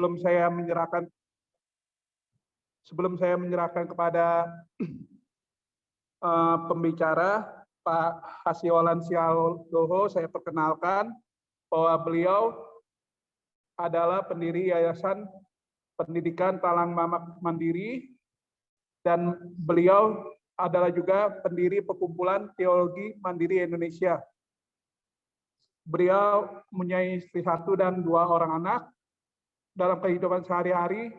sebelum saya menyerahkan kepada pembicara Pak Hasyolan Sialdoho, saya perkenalkan bahwa beliau adalah pendiri Yayasan Pendidikan Talang Mamak Mandiri, dan beliau adalah juga pendiri Perkumpulan Teologi Mandiri Indonesia. Beliau mempunyai istri 1 dan 2 orang anak. Dalam kehidupan sehari-hari,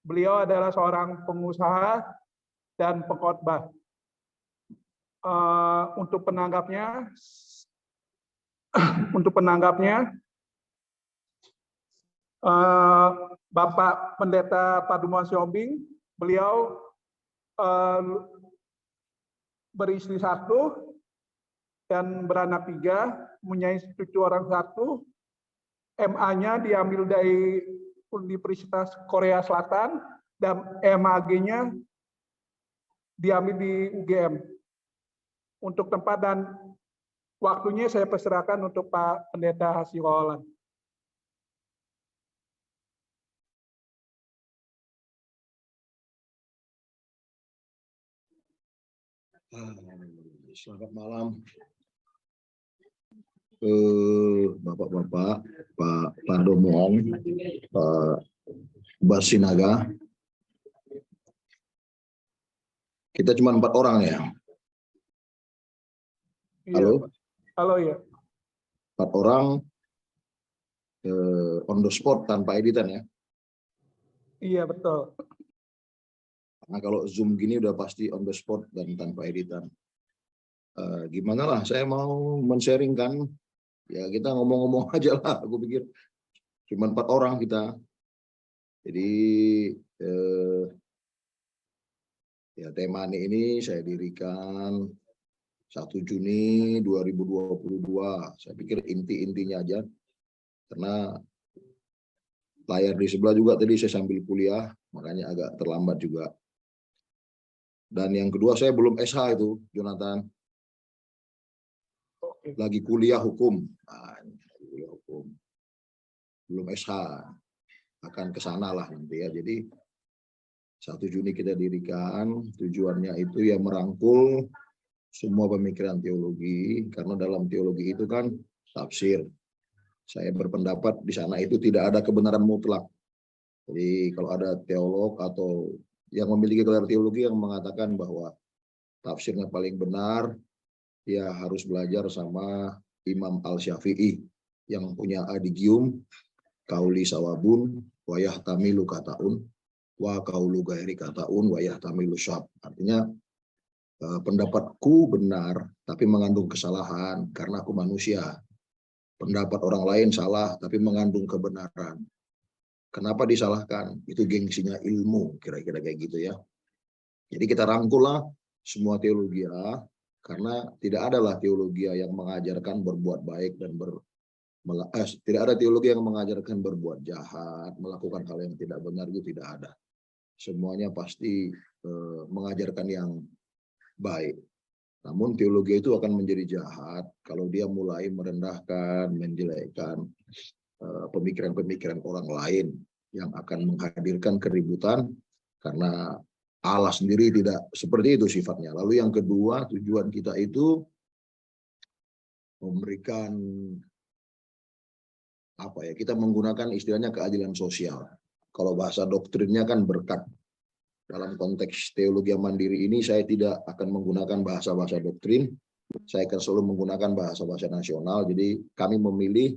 beliau adalah seorang pengusaha dan pengkhotbah. Untuk penanggapnya, Bapak Pendeta Paduman Siombing, beliau beristri 1 dan beranak 3, mempunyai cucu orang 1. MA-nya diambil dari Universitas Korea Selatan dan MAG-nya diambil di UGM. Untuk tempat dan waktunya saya persilahkan untuk Pak Pendeta Hasyolan. Selamat malam, Bapak-bapak, Pak Pardomong, Pak Basinaga. Kita cuma 4 orang ya. Halo? Halo ya. 4 orang on the spot tanpa editan ya. Iya betul. Nah, kalau Zoom gini udah pasti on the spot dan tanpa editan. Gimana lah, saya mau men-sharingkan, ya kita ngomong-ngomong aja lah, aku pikir cuma 4 orang kita. Jadi ya tema ini saya dirikan 1 Juni 2022. Saya pikir inti-intinya aja, karena layar di sebelah juga tadi saya sambil kuliah, makanya agak terlambat juga. Dan yang kedua, saya belum SH itu, Jonathan. Lagi kuliah hukum. Nah, kuliah hukum. Belum SH. Akan ke sana lah nanti ya. Jadi 1 Juni kita dirikan, tujuannya itu ya merangkul semua pemikiran teologi, karena dalam teologi itu kan tafsir. Saya berpendapat di sana itu tidak ada kebenaran mutlak. Jadi kalau ada teolog atau yang memiliki gelar teologi yang mengatakan bahwa tafsirnya paling benar, ya harus belajar sama Imam Al-Syafi'i yang punya adigium, kauli sawabun, wayah tamilu kataun, wa kaulu gairi kataun, wayah tamilu syab. Artinya pendapatku benar, tapi mengandung kesalahan karena aku manusia. Pendapat orang lain salah, tapi mengandung kebenaran. Kenapa disalahkan? Itu gengsinya ilmu, kira-kira kayak gitu ya. Jadi kita rangkul lah semua teologi ya, karena tidak adalah teologi yang mengajarkan berbuat baik dan tidak ada teologi yang mengajarkan berbuat jahat, melakukan hal yang tidak benar, itu tidak ada. Semuanya pasti mengajarkan yang baik. Namun teologi itu akan menjadi jahat kalau dia mulai merendahkan, menjelekkan pemikiran-pemikiran orang lain yang akan menghadirkan keributan, karena Allah sendiri tidak seperti itu sifatnya. Lalu yang kedua, tujuan kita itu memberikan apa ya, kita menggunakan istilahnya keadilan sosial. Kalau bahasa doktrinnya kan berkat. Dalam konteks teologi yang mandiri ini saya tidak akan menggunakan bahasa-bahasa doktrin, saya akan selalu menggunakan bahasa-bahasa nasional. Jadi kami memilih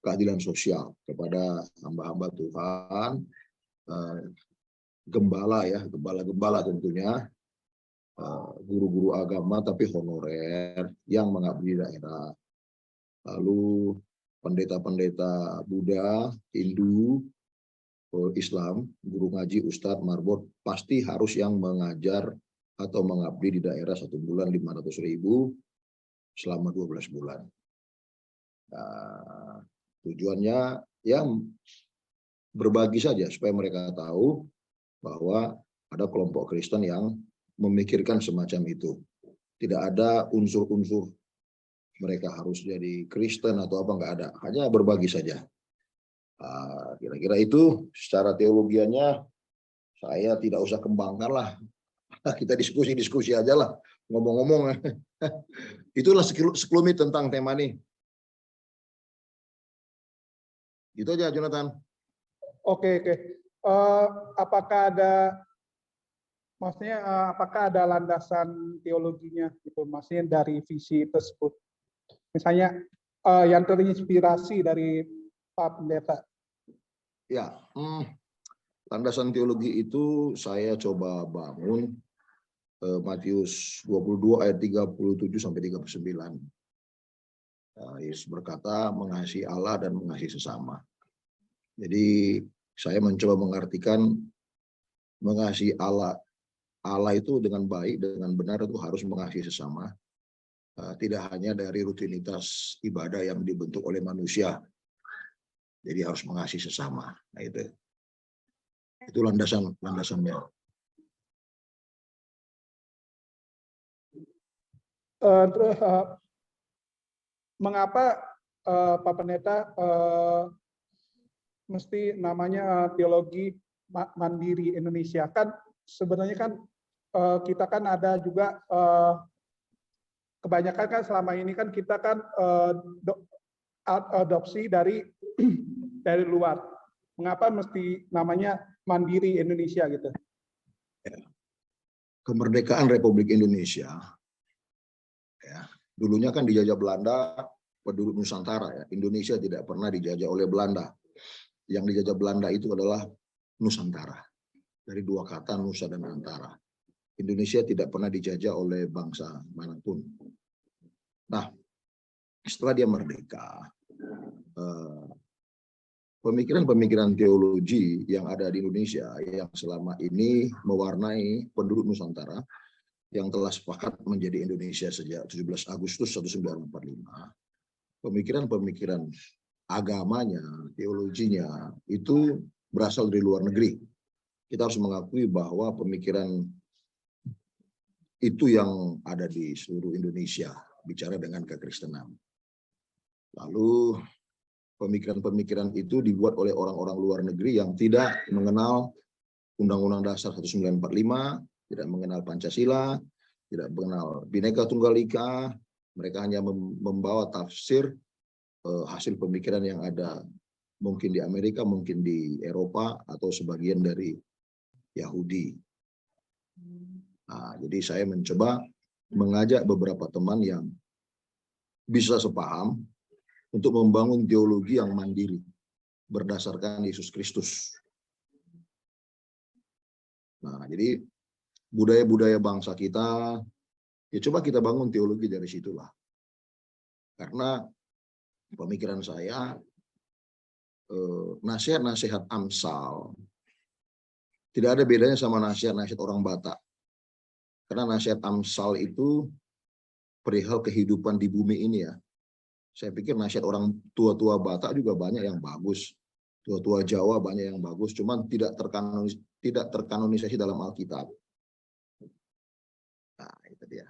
keadilan sosial kepada hamba-hamba Tuhan, gembala ya, gembala-gembala tentunya, guru-guru agama tapi honorer yang mengabdi daerah. Lalu pendeta-pendeta Buddha, Hindu, Islam, guru ngaji, ustadz, marbot, pasti harus yang mengajar atau mengabdi di daerah 1 bulan 500.000 selama 12 bulan. Nah, tujuannya yang berbagi saja supaya mereka tahu bahwa ada kelompok Kristen yang memikirkan semacam itu. Tidak ada unsur-unsur mereka harus jadi Kristen atau apa, nggak ada. Hanya berbagi saja. Kira-kira itu secara teologianya saya tidak usah kembangkan lah. Kita diskusi-diskusi aja lah. Ngomong-ngomong. Itulah sekelumit tentang tema ini. Gitu aja, Jonathan. Oke. Apakah ada, maksudnya apakah ada landasan teologinya gitu, maksudnya dari visi tersebut? Misalnya yang terinspirasi dari Pak Pendeta. Ya, landasan teologi itu saya coba bangun Matius 22 ayat 37 sampai 39. Yesus berkata mengasihi Allah dan mengasihi sesama. Jadi saya mencoba mengartikan mengasihi Allah. Allah itu dengan baik, dengan benar itu harus mengasihi sesama. Tidak hanya dari rutinitas ibadah yang dibentuk oleh manusia. Jadi harus mengasihi sesama. Nah, itu landasannya. Terus mengapa Pak Pendeta mesti namanya teologi mandiri Indonesia? Kan sebenarnya kan kita kan ada juga kebanyakan kan selama ini kan kita kan adopsi dari dari luar. Mengapa mesti namanya Mandiri Indonesia gitu? Kemerdekaan Republik Indonesia, ya, dulunya kan dijajah Belanda, penduduk Nusantara. Ya. Indonesia tidak pernah dijajah oleh Belanda. Yang dijajah Belanda itu adalah Nusantara. Dari dua kata Nusa dan Antara. Indonesia tidak pernah dijajah oleh bangsa manapun. Nah, setelah dia merdeka, pemikiran-pemikiran teologi yang ada di Indonesia yang selama ini mewarnai penduduk Nusantara yang telah sepakat menjadi Indonesia sejak 17 Agustus 1945, pemikiran-pemikiran agamanya, teologinya itu berasal dari luar negeri. Kita harus mengakui bahwa pemikiran itu yang ada di seluruh Indonesia, bicara dengan kekristenan. Lalu pemikiran-pemikiran itu dibuat oleh orang-orang luar negeri yang tidak mengenal Undang-Undang Dasar 1945, tidak mengenal Pancasila, tidak mengenal Bhinneka Tunggal Ika. Mereka hanya membawa tafsir hasil pemikiran yang ada mungkin di Amerika, mungkin di Eropa, atau sebagian dari Yahudi. Nah, jadi saya mencoba mengajak beberapa teman yang bisa sepaham untuk membangun teologi yang mandiri berdasarkan Yesus Kristus. Nah, jadi budaya-budaya bangsa kita, ya coba kita bangun teologi dari situlah. Karena pemikiran saya, nasihat-nasihat Amsal tidak ada bedanya sama nasihat-nasihat orang Batak. Karena nasihat Amsal itu perihal kehidupan di bumi ini ya. Saya pikir nasihat orang tua-tua Batak juga banyak yang bagus. Tua-tua Jawa banyak yang bagus, cuman tidak terkanonisasi dalam Alkitab. Nah, itu dia.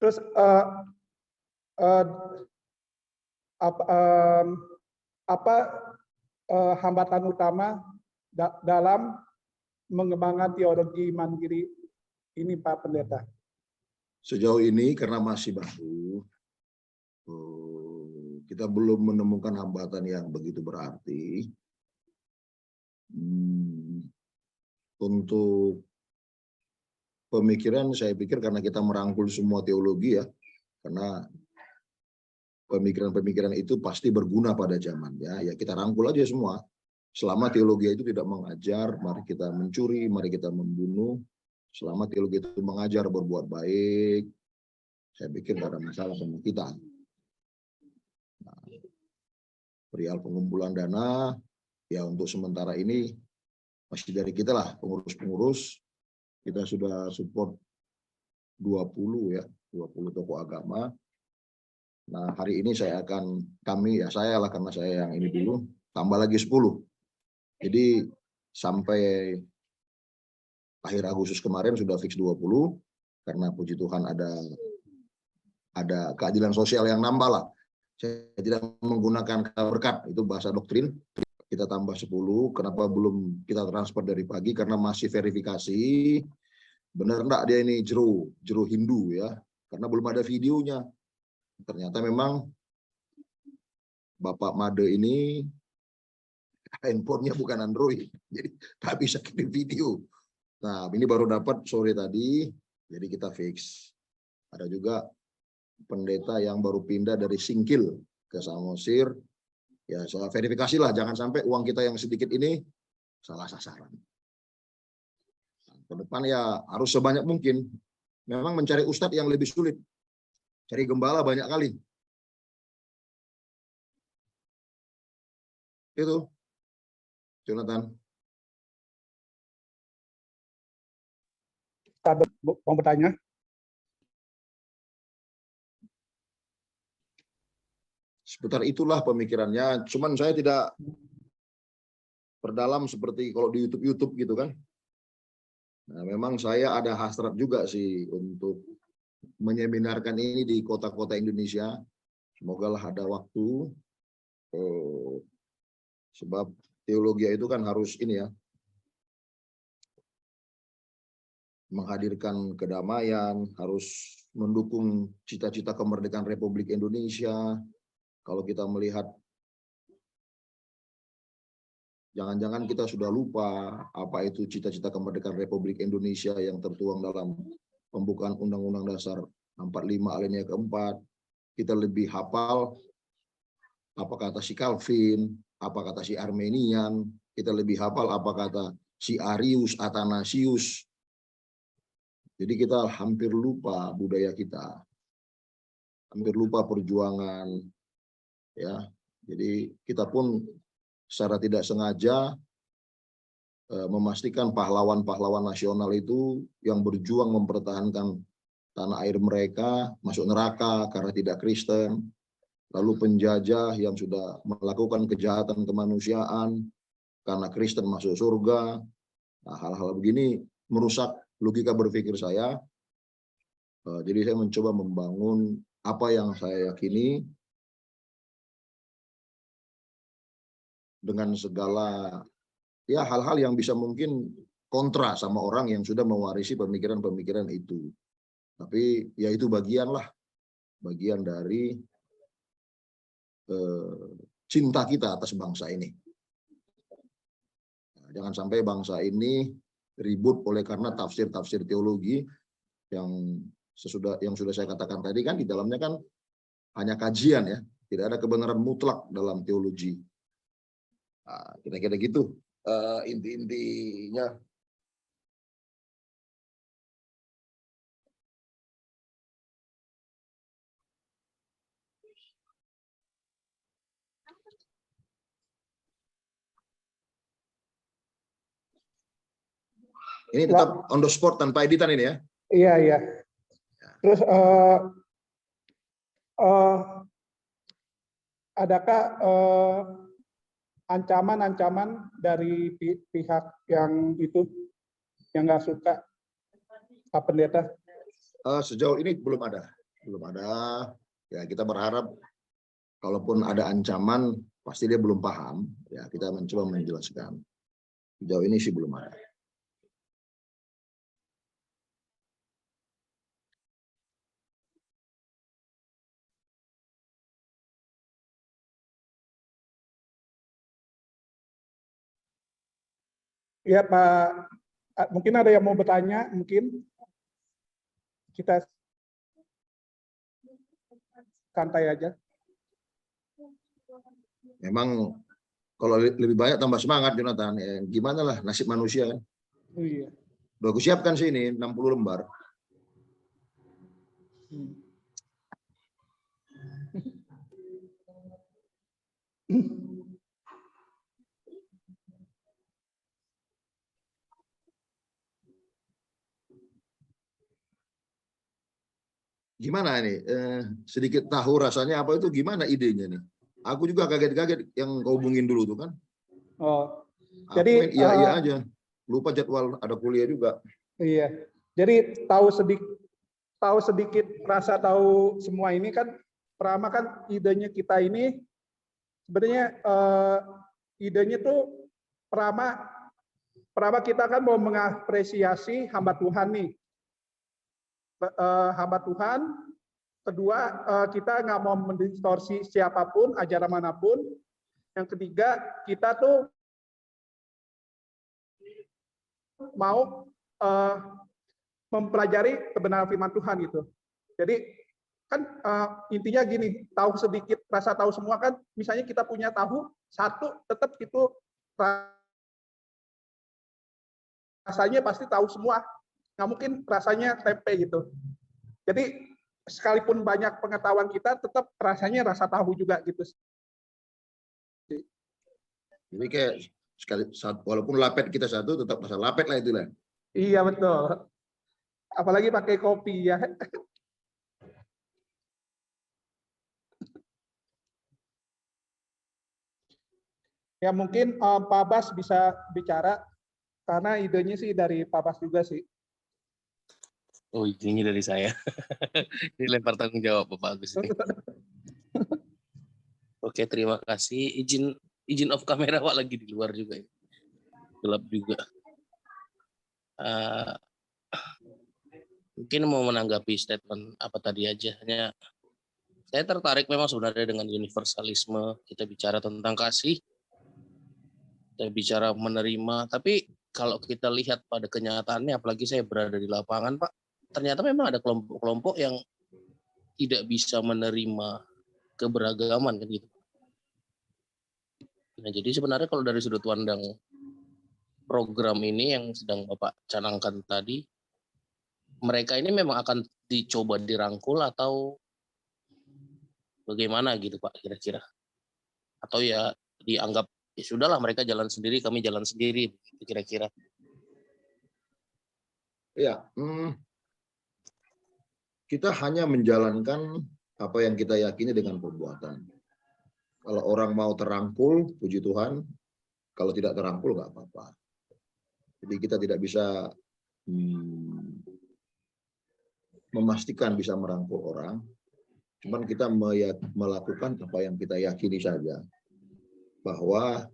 Terus apa hambatan utama dalam mengembangkan teologi mandiri ini, Pak Pendeta? Sejauh ini karena masih baru, kita belum menemukan hambatan yang begitu berarti. Untuk pemikiran, saya pikir karena kita merangkul semua teologi ya, karena pemikiran-pemikiran itu pasti berguna pada zamannya, ya kita rangkul aja semua. Selama teologi itu tidak mengajar, mari kita mencuri, mari kita membunuh. Selama teologi itu mengajar berbuat baik, saya pikir tidak ada masalah sama kita. Nah, perihal pengumpulan dana, ya untuk sementara ini masih dari kita lah, pengurus-pengurus. Kita sudah support 20 tokoh agama. Nah, hari ini saya lah karena saya yang ini dulu, tambah lagi 10. Jadi sampai akhir Agustus kemarin sudah fix 20, karena puji Tuhan ada keadilan sosial yang nambah lah. Saya tidak menggunakan kata berkat, itu bahasa doktrin. Kita tambah 10, kenapa belum kita transfer dari pagi? Karena masih verifikasi, benar enggak dia ini jero Hindu ya, karena belum ada videonya. Ternyata memang Bapak Made ini handphonenya bukan Android, jadi tak bisa kirim video. Nah, ini baru dapat sore tadi, jadi kita fix. Ada juga pendeta yang baru pindah dari Singkil ke Samosir. Ya, saya verifikasi lah, jangan sampai uang kita yang sedikit ini salah sasaran. Ke depan ya harus sebanyak mungkin. Memang mencari ustadz yang lebih sulit. Cari gembala banyak kali. Itu, Jonathan. Mau bertanya? Seputar itulah pemikirannya. Cuman saya tidak perdalam seperti kalau di YouTube gitu kan. Nah, memang saya ada hasrat juga sih untuk menyeminarkan ini di kota-kota Indonesia. Semoga lah ada waktu. Sebab teologi itu kan harus ini ya, menghadirkan kedamaian, harus mendukung cita-cita kemerdekaan Republik Indonesia. Kalau kita melihat, jangan-jangan kita sudah lupa apa itu cita-cita kemerdekaan Republik Indonesia yang tertuang dalam pembukaan Undang-Undang Dasar 45 alinea keempat. Kita lebih hafal apa kata si Calvin, apa kata si Armenian, kita lebih hafal apa kata si Arius, Athanasius. Jadi kita hampir lupa budaya kita, hampir lupa perjuangan, ya. Jadi kita pun secara tidak sengaja memastikan pahlawan-pahlawan nasional itu yang berjuang mempertahankan tanah air mereka masuk neraka karena tidak Kristen, lalu penjajah yang sudah melakukan kejahatan kemanusiaan karena Kristen masuk surga. Nah, hal-hal begini merusak logika berpikir saya. Jadi saya mencoba membangun apa yang saya yakini dengan segala ya hal-hal yang bisa mungkin kontra sama orang yang sudah mewarisi pemikiran-pemikiran itu. Tapi ya itu bagian dari cinta kita atas bangsa ini. Nah, jangan sampai bangsa ini ribut oleh karena tafsir-tafsir teologi yang sudah saya katakan tadi kan di dalamnya kan hanya kajian ya, tidak ada kebenaran mutlak dalam teologi. Nah, kira-kira gitu inti-intinya. Ini tetap on the spot tanpa editan ini ya? Iya, iya. Terus adakah ancaman-ancaman dari pihak yang itu yang nggak suka Pak Pendeta? Sejauh ini belum ada. Ya kita berharap kalaupun ada ancaman pasti dia belum paham. Ya kita mencoba menjelaskan. Sejauh ini sih belum ada. Ya Pak, mungkin ada yang mau bertanya, mungkin kita santai aja. Memang kalau lebih banyak tambah semangat Jonathan. Ya, gimana lah nasib manusia kan. Oh, iya. Udah aku siapkan sih ini 60 lembar. Gimana ini? Sedikit tahu rasanya apa itu gimana idenya nih? Aku juga kaget-kaget yang kau hubungin dulu tuh kan. Oh, jadi jadi iya aja. lupa jadwal ada kuliah juga. Iya. Jadi tahu sedikit rasa tahu semua ini kan Prama kan idenya kita ini sebenarnya idenya tuh Prama kita kan mau mengapresiasi hamba Tuhan nih. Hamba Tuhan. Kedua, kita nggak mau mendistorsi siapapun, ajaran manapun. Yang ketiga, kita tuh mau mempelajari kebenaran firman Tuhan gitu. Jadi kan intinya gini, tahu sedikit, rasa tahu semua kan. Misalnya kita punya tahu satu, tetap itu rasanya pasti tahu semua. Nggak mungkin rasanya tempe gitu. Jadi sekalipun banyak pengetahuan kita, tetap rasanya rasa tahu juga gitu. Jadi kayak walaupun lapet kita satu, tetap rasa lapet lah itulah. Iya betul. Apalagi pakai kopi ya. Ya mungkin Pak Bas bisa bicara karena idenya sih dari Pak Bas juga sih. Oh, idenya dari saya. Ini lempar tanggung jawab Bapak Agus ini. Oke, terima kasih. Izin off kamera Pak, lagi di luar juga. Gelap juga. Mungkin mau menanggapi statement apa tadi aja. Hanya saya tertarik memang sebenarnya dengan universalisme. Kita bicara tentang kasih, kita bicara menerima. Tapi kalau kita lihat pada kenyataannya, apalagi saya berada di lapangan Pak, ternyata memang ada kelompok-kelompok yang tidak bisa menerima keberagaman kan gitu. Nah, jadi sebenarnya kalau dari sudut pandang program ini yang sedang Bapak canangkan tadi, mereka ini memang akan dicoba dirangkul atau bagaimana gitu Pak kira-kira? Atau ya dianggap ya sudahlah mereka jalan sendiri, kami jalan sendiri kira-kira. Ya, kita hanya menjalankan apa yang kita yakini dengan perbuatan. Kalau orang mau terangkul, puji Tuhan. Kalau tidak terangkul, nggak apa-apa. Jadi kita tidak bisa memastikan bisa merangkul orang. Cuman kita melakukan apa yang kita yakini saja. Bahwa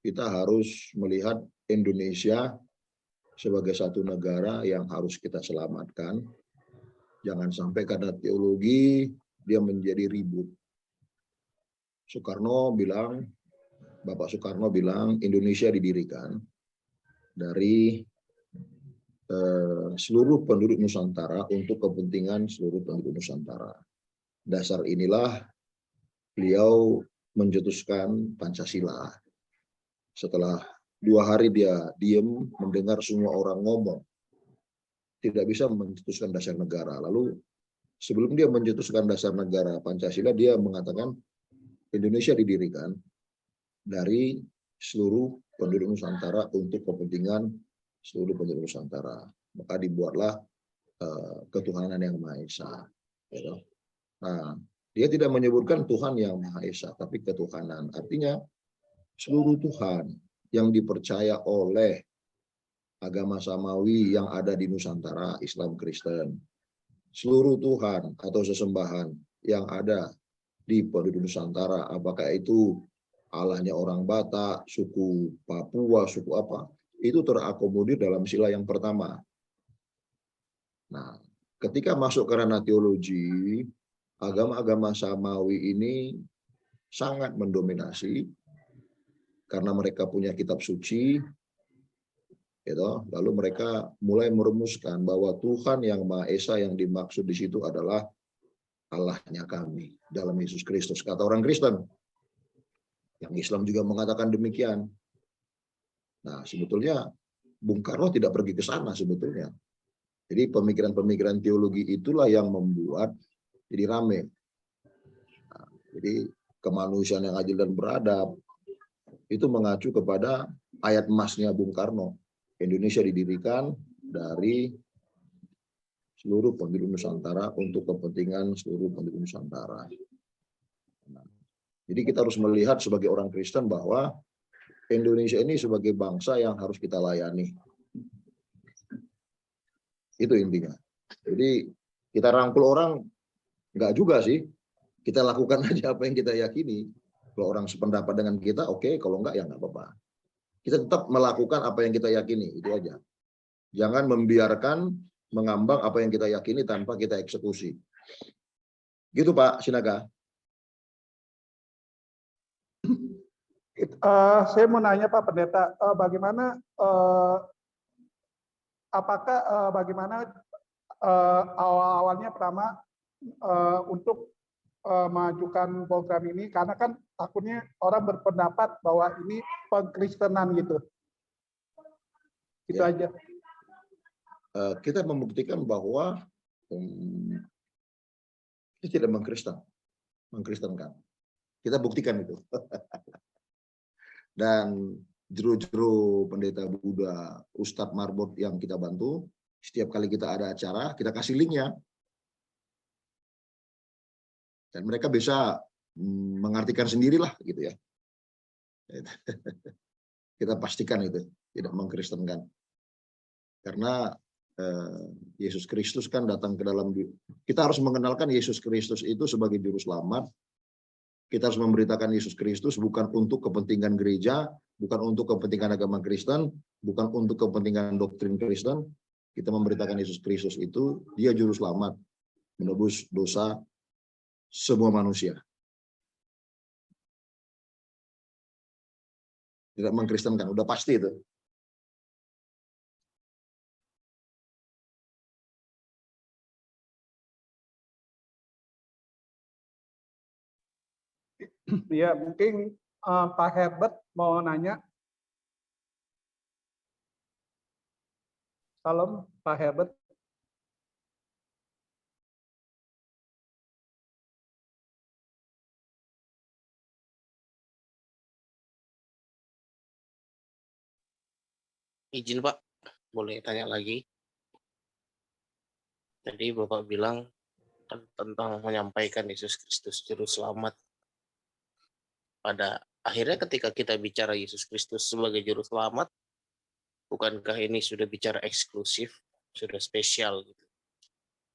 kita harus melihat Indonesia sebagai satu negara yang harus kita selamatkan. Jangan sampai karena teologi dia menjadi ribut. Bapak Soekarno bilang Indonesia didirikan dari seluruh penduduk Nusantara untuk kepentingan seluruh penduduk Nusantara. Dasar inilah beliau mencetuskan Pancasila. Setelah 2 hari dia diam mendengar semua orang ngomong, tidak bisa mencetuskan dasar negara. Lalu sebelum dia mencetuskan dasar negara Pancasila, dia mengatakan Indonesia didirikan dari seluruh penduduk Nusantara untuk kepentingan seluruh penduduk Nusantara. Maka dibuatlah ketuhanan yang Maha Esa. Nah, dia tidak menyebutkan Tuhan yang Maha Esa, tapi ketuhanan. Artinya seluruh Tuhan yang dipercaya oleh agama samawi yang ada di Nusantara, Islam, Kristen. Seluruh Tuhan atau sesembahan yang ada di penduduk Nusantara, apakah itu Allahnya orang Batak, suku Papua, suku apa, itu terakomodir dalam sila yang pertama. Nah, ketika masuk ke ranah teologi, agama-agama samawi ini sangat mendominasi karena mereka punya kitab suci, gitu. Lalu mereka mulai merumuskan bahwa Tuhan yang Maha Esa yang dimaksud di situ adalah Allahnya kami dalam Yesus Kristus, kata orang Kristen. Yang Islam juga mengatakan demikian. Nah, sebetulnya Bung Karno tidak pergi ke sana sebetulnya. Jadi pemikiran-pemikiran teologi itulah yang membuat jadi rame. Nah, jadi kemanusiaan yang adil dan beradab itu mengacu kepada ayat emasnya Bung Karno. Indonesia didirikan dari seluruh penduduk Nusantara untuk kepentingan seluruh penduduk Nusantara. Nah, jadi kita harus melihat sebagai orang Kristen bahwa Indonesia ini sebagai bangsa yang harus kita layani. Itu intinya. Jadi kita rangkul orang, enggak juga sih. Kita lakukan aja apa yang kita yakini. Kalau orang sependapat dengan kita, oke. Kalau enggak, ya enggak apa-apa. Kita tetap melakukan apa yang kita yakini, itu aja. Jangan membiarkan mengambang apa yang kita yakini tanpa kita eksekusi. Gitu Pak Sinaga. Saya mau nanya Pak Pendeta, bagaimana apakah bagaimana awal-awalnya pertama untuk mengajukan program ini, karena kan takutnya orang berpendapat bahwa ini pengkristenan gitu. Itu Ya. aja. Kita membuktikan bahwa kita tidak mengkristenkan. Kita buktikan itu. Dan juru-juru pendeta Buddha, Ustadz Marbot yang kita bantu, setiap kali kita ada acara, kita kasih linknya. Dan mereka bisa mengartikan sendirilah gitu ya. Kita pastikan itu tidak mengkristenkan. Karena Yesus Kristus kan datang ke dalam, kita harus mengenalkan Yesus Kristus itu sebagai juru selamat. Kita harus memberitakan Yesus Kristus bukan untuk kepentingan gereja, bukan untuk kepentingan agama Kristen, bukan untuk kepentingan doktrin Kristen. Kita memberitakan Yesus Kristus itu, dia juru selamat, menebus dosa semua manusia. Tidak mengkristenkan, udah pasti itu. Ya, mungkin Pak Herbert mau nanya. Salam Pak Herbert. Izin Pak, boleh tanya lagi? Tadi Bapak bilang tentang menyampaikan Yesus Kristus Juru Selamat. Pada akhirnya ketika kita bicara Yesus Kristus sebagai Juru Selamat, bukankah ini sudah bicara eksklusif, sudah spesial gitu?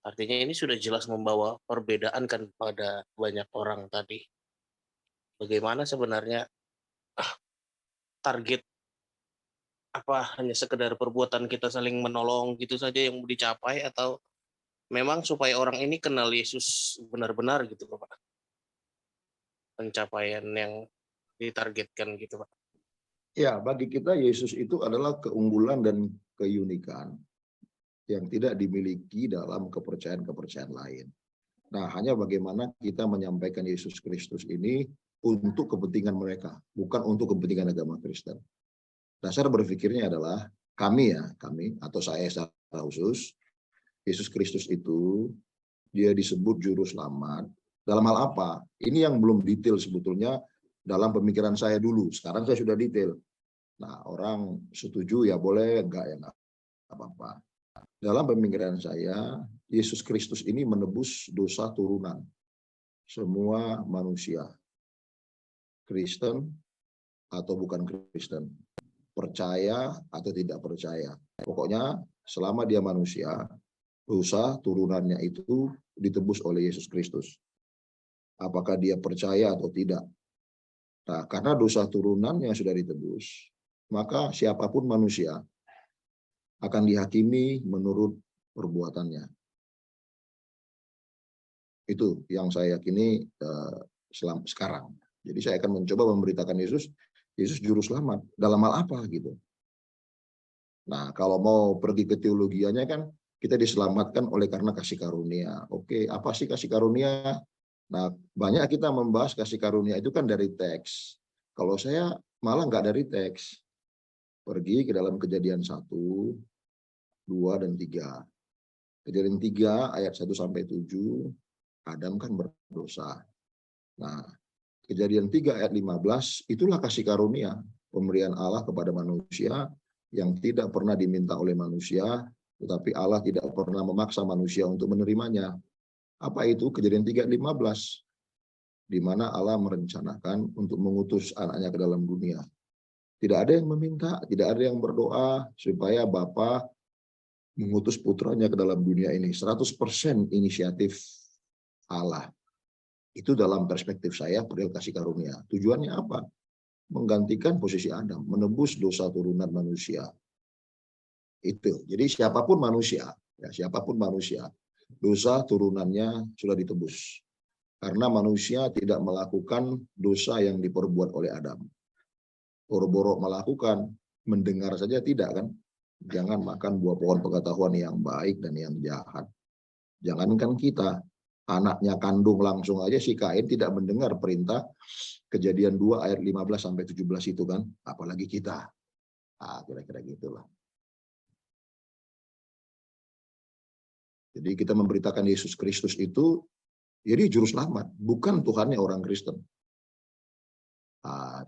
Artinya ini sudah jelas membawa perbedaan kan pada banyak orang tadi. Bagaimana sebenarnya target, apa hanya sekedar perbuatan kita saling menolong gitu saja yang mau dicapai, atau memang supaya orang ini kenal Yesus benar-benar gitu Pak? Pencapaian yang ditargetkan gitu Pak. Ya, bagi kita Yesus itu adalah keunggulan dan keunikan yang tidak dimiliki dalam kepercayaan-kepercayaan lain. Nah, hanya bagaimana kita menyampaikan Yesus Kristus ini untuk kepentingan mereka, bukan untuk kepentingan agama Kristen. Dasar berpikirnya adalah kami atau saya secara khusus, Yesus Kristus itu dia disebut juru selamat. Dalam hal apa? Ini yang belum detail sebetulnya dalam pemikiran saya dulu. Sekarang saya sudah detail. Nah, orang setuju ya boleh, enggak ya enggak apa-apa. Dalam pemikiran saya, Yesus Kristus ini menebus dosa turunan semua manusia, Kristen atau bukan Kristen, percaya atau tidak percaya. Pokoknya selama dia manusia, dosa turunannya itu ditebus oleh Yesus Kristus. Apakah dia percaya atau tidak. Nah, karena dosa turunannya sudah ditebus, maka siapapun manusia akan dihakimi menurut perbuatannya. Itu yang saya yakini sekarang. Jadi saya akan mencoba memberitakan Yesus juru selamat. Dalam hal apa gitu. Nah, kalau mau pergi ke teologianya kan kita diselamatkan oleh karena kasih karunia. Oke, apa sih kasih karunia? Nah, banyak kita membahas kasih karunia itu kan dari teks. Kalau saya malah nggak dari teks. Pergi ke dalam Kejadian 1, 2, dan 3. Kejadian 3 ayat 1 sampai 7, Adam kan berdosa. Nah, Kejadian 3 ayat 15, itulah kasih karunia, pemberian Allah kepada manusia yang tidak pernah diminta oleh manusia, tetapi Allah tidak pernah memaksa manusia untuk menerimanya. Apa itu? Kejadian 3 ayat 15, di mana Allah merencanakan untuk mengutus anaknya ke dalam dunia. Tidak ada yang meminta, tidak ada yang berdoa supaya Bapa mengutus putranya ke dalam dunia ini. 100% inisiatif Allah. Itu dalam perspektif saya perihal kasih karunia. Tujuannya apa? Menggantikan posisi Adam, menebus dosa turunan manusia. Itu. Jadi siapapun manusia, dosa turunannya sudah ditebus. Karena manusia tidak melakukan dosa yang diperbuat oleh Adam. Boro-boro melakukan, mendengar saja tidak kan? Jangan makan buah pohon pengetahuan yang baik dan yang jahat. Jangankan kita, anaknya kandung langsung aja si Kain tidak mendengar perintah Kejadian 2 ayat 15 sampai 17 itu kan, apalagi kita. Kira-kira gitulah. Jadi kita memberitakan Yesus Kristus itu jadi juru selamat, bukan Tuhannya orang Kristen.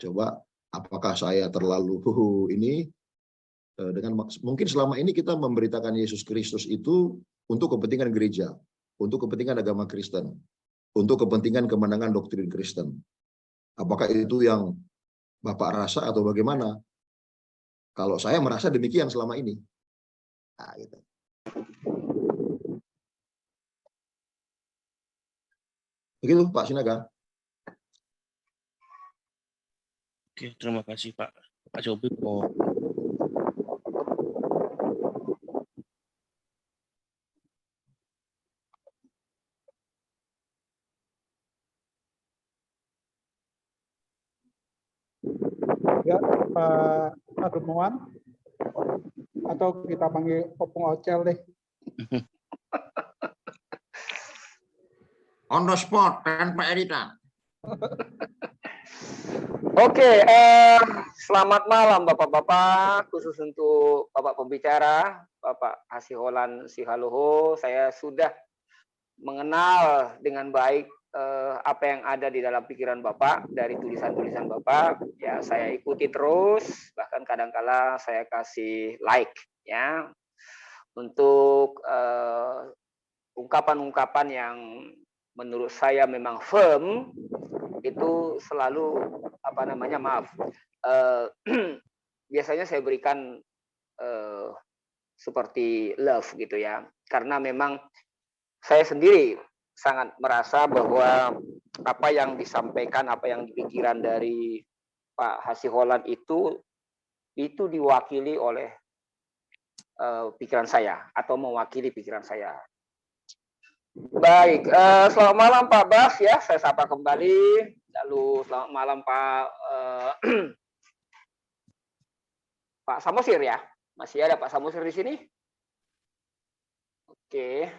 Coba apakah saya terlalu ini dengan mungkin selama ini kita memberitakan Yesus Kristus itu untuk kepentingan gereja, untuk kepentingan agama Kristen, untuk kepentingan kemenangan doktrin Kristen. Apakah itu yang Bapak rasa atau bagaimana? Kalau saya merasa demikian selama ini. Gitu. Begitu Pak Sinaga. Oke, terima kasih Pak. Pak Cobi mau. Ya, Pak Gemuan, atau kita panggil Opung Ocel deh. On the spot tanpa editan. Oke, selamat malam Bapak-Bapak, khusus untuk Bapak pembicara, Bapak Hasiholan Sihaluho. Saya sudah mengenal dengan baik apa yang ada di dalam pikiran Bapak dari tulisan-tulisan Bapak. Ya, saya ikuti terus, bahkan kadang-kala saya kasih like ya untuk ungkapan-ungkapan yang menurut saya memang firm. Itu selalu biasanya saya berikan seperti love gitu ya, karena memang saya sendiri sangat merasa bahwa apa yang disampaikan, apa yang dipikiran dari Pak Hasiholan itu diwakili oleh pikiran saya atau mewakili pikiran saya. Baik, selamat malam Pak Bas ya, saya sapa kembali. Lalu selamat malam Pak Samosir ya, masih ada Pak Samosir di sini? Oke,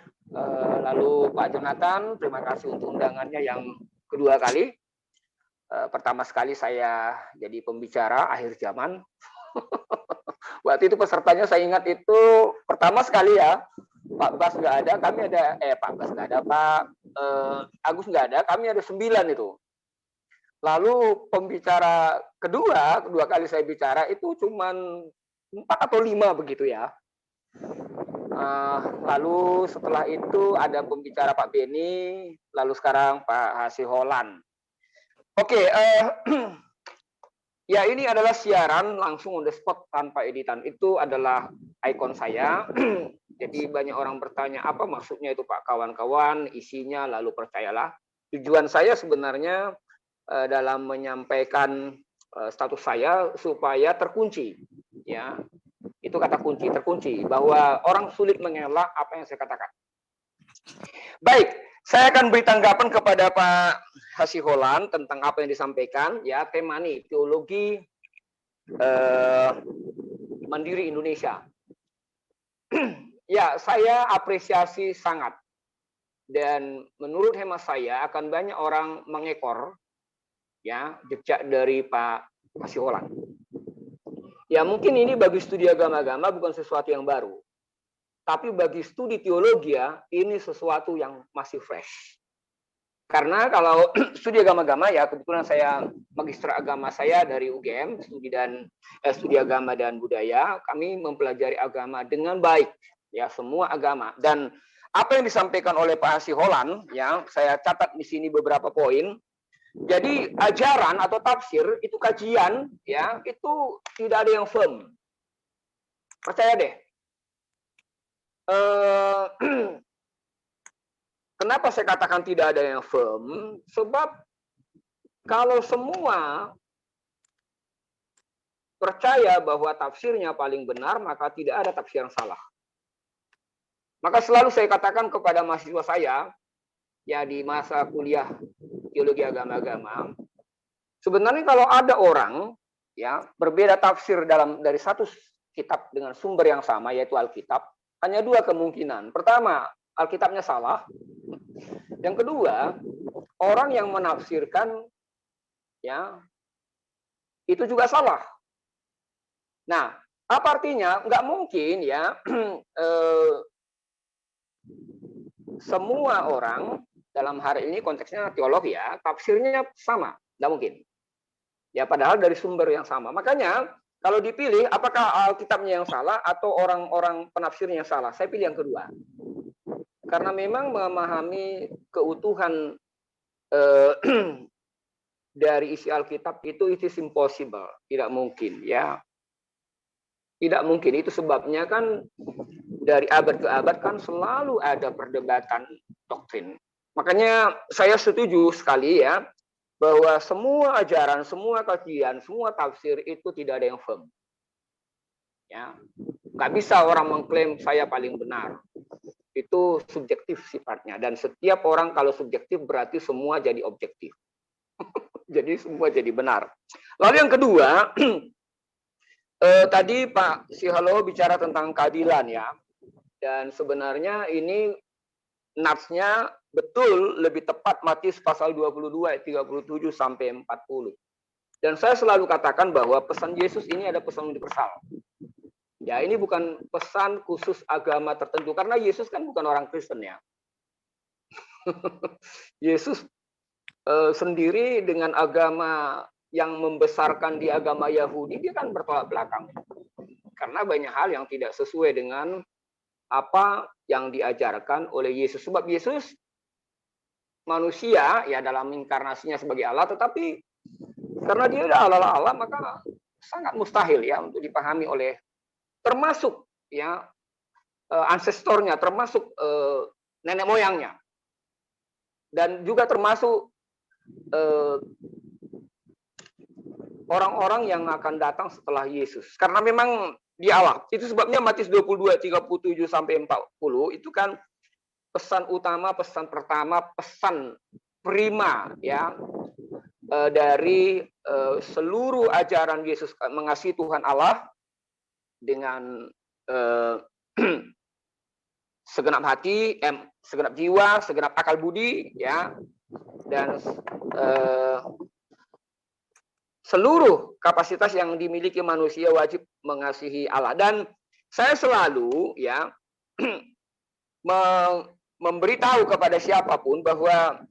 lalu Pak Jonathan, terima kasih untuk undangannya yang kedua kali. Pertama sekali saya jadi pembicara akhir zaman. Waktu itu pesertanya saya ingat itu pertama sekali ya. Pak Bas nggak ada, kami ada, Pak Bas nggak ada, Pak Agus nggak ada, kami ada 9 itu. Lalu pembicara kedua kali saya bicara itu cuman 4 atau 5 begitu ya. Lalu setelah itu ada pembicara Pak Beni, lalu sekarang Pak Hasiholan. Oke, ya ini adalah siaran langsung on the spot tanpa editan. Itu adalah ikon saya. Jadi banyak orang bertanya apa maksudnya itu Pak kawan-kawan, isinya lalu percayalah. Tujuan saya sebenarnya dalam menyampaikan status saya supaya terkunci. Ya, itu kata kunci, terkunci. Bahwa orang sulit mengelak apa yang saya katakan. Baik, saya akan beri tanggapan kepada Pak Hasiholan tentang apa yang disampaikan. Ya, tema nih, teologi mandiri Indonesia. Ya, saya apresiasi sangat. Dan menurut hemat saya akan banyak orang mengekor ya jejak dari Pak Hasiholan. Ya, mungkin ini bagi studi agama-agama bukan sesuatu yang baru. Tapi bagi studi teologi ya, ini sesuatu yang masih fresh. Karena kalau studi agama-agama ya, kebetulan saya magister agama saya dari UGM, studi agama dan budaya, kami mempelajari agama dengan baik. Ya, semua agama. Dan apa yang disampaikan oleh Pak Hasiholan, ya, saya catat di sini beberapa poin. Jadi ajaran atau tafsir itu kajian, ya, itu tidak ada yang firm. Percaya deh. Kenapa saya katakan tidak ada yang firm? Sebab kalau semua percaya bahwa tafsirnya paling benar, maka tidak ada tafsir yang salah. Maka selalu saya katakan kepada mahasiswa saya, ya di masa kuliah teologi agama-agama, sebenarnya kalau ada orang ya berbeda tafsir dari satu kitab dengan sumber yang sama, yaitu Alkitab, hanya dua kemungkinan. Pertama, Alkitabnya salah. Yang kedua, orang yang menafsirkan ya itu juga salah. Nah, apa artinya? Nggak mungkin ya semua orang dalam hari ini konteksnya teologi ya, tafsirnya sama, nggak mungkin. Ya padahal dari sumber yang sama. Makanya kalau dipilih apakah Alkitabnya yang salah atau orang-orang penafsirnya yang salah, saya pilih yang kedua. Karena memang memahami keutuhan dari isi Alkitab itu it is impossible, tidak mungkin ya. Tidak mungkin, itu sebabnya kan dari abad ke abad kan selalu ada perdebatan doktrin. Makanya saya setuju sekali ya bahwa semua ajaran, semua kajian, semua tafsir itu tidak ada yang firm. Ya, nggak bisa orang mengklaim saya paling benar. Itu subjektif sifatnya, dan setiap orang kalau subjektif berarti semua jadi objektif. Jadi semua jadi benar. Lalu yang kedua, tadi Pak Sihalo bicara tentang keadilan ya, dan sebenarnya ini natsnya betul lebih tepat Matius pasal 22 ayat 37 sampai 40. Dan saya selalu katakan bahwa pesan Yesus ini ada pesan universal. Ya, ini bukan pesan khusus agama tertentu karena Yesus kan bukan orang Kristen ya. Yesus sendiri dengan agama yang membesarkan di agama Yahudi, dia kan bertolak belakang. Karena banyak hal yang tidak sesuai dengan apa yang diajarkan oleh Yesus. Sebab Yesus manusia ya dalam inkarnasinya sebagai Allah, tetapi karena dia adalah Allah, maka sangat mustahil ya untuk dipahami oleh termasuk ya ancestornya, termasuk nenek moyangnya. Dan juga termasuk orang-orang yang akan datang setelah Yesus. Karena memang dia Allah. Itu sebabnya Matius 22, 37 sampai 40 itu kan pesan utama, pesan pertama, pesan prima ya dari seluruh ajaran Yesus mengasihi Tuhan Allah dengan segenap hati, segenap jiwa, segenap akal budi ya, dan seluruh kapasitas yang dimiliki manusia wajib mengasihi Allah. Dan saya selalu ya memberitahu kepada siapapun bahwa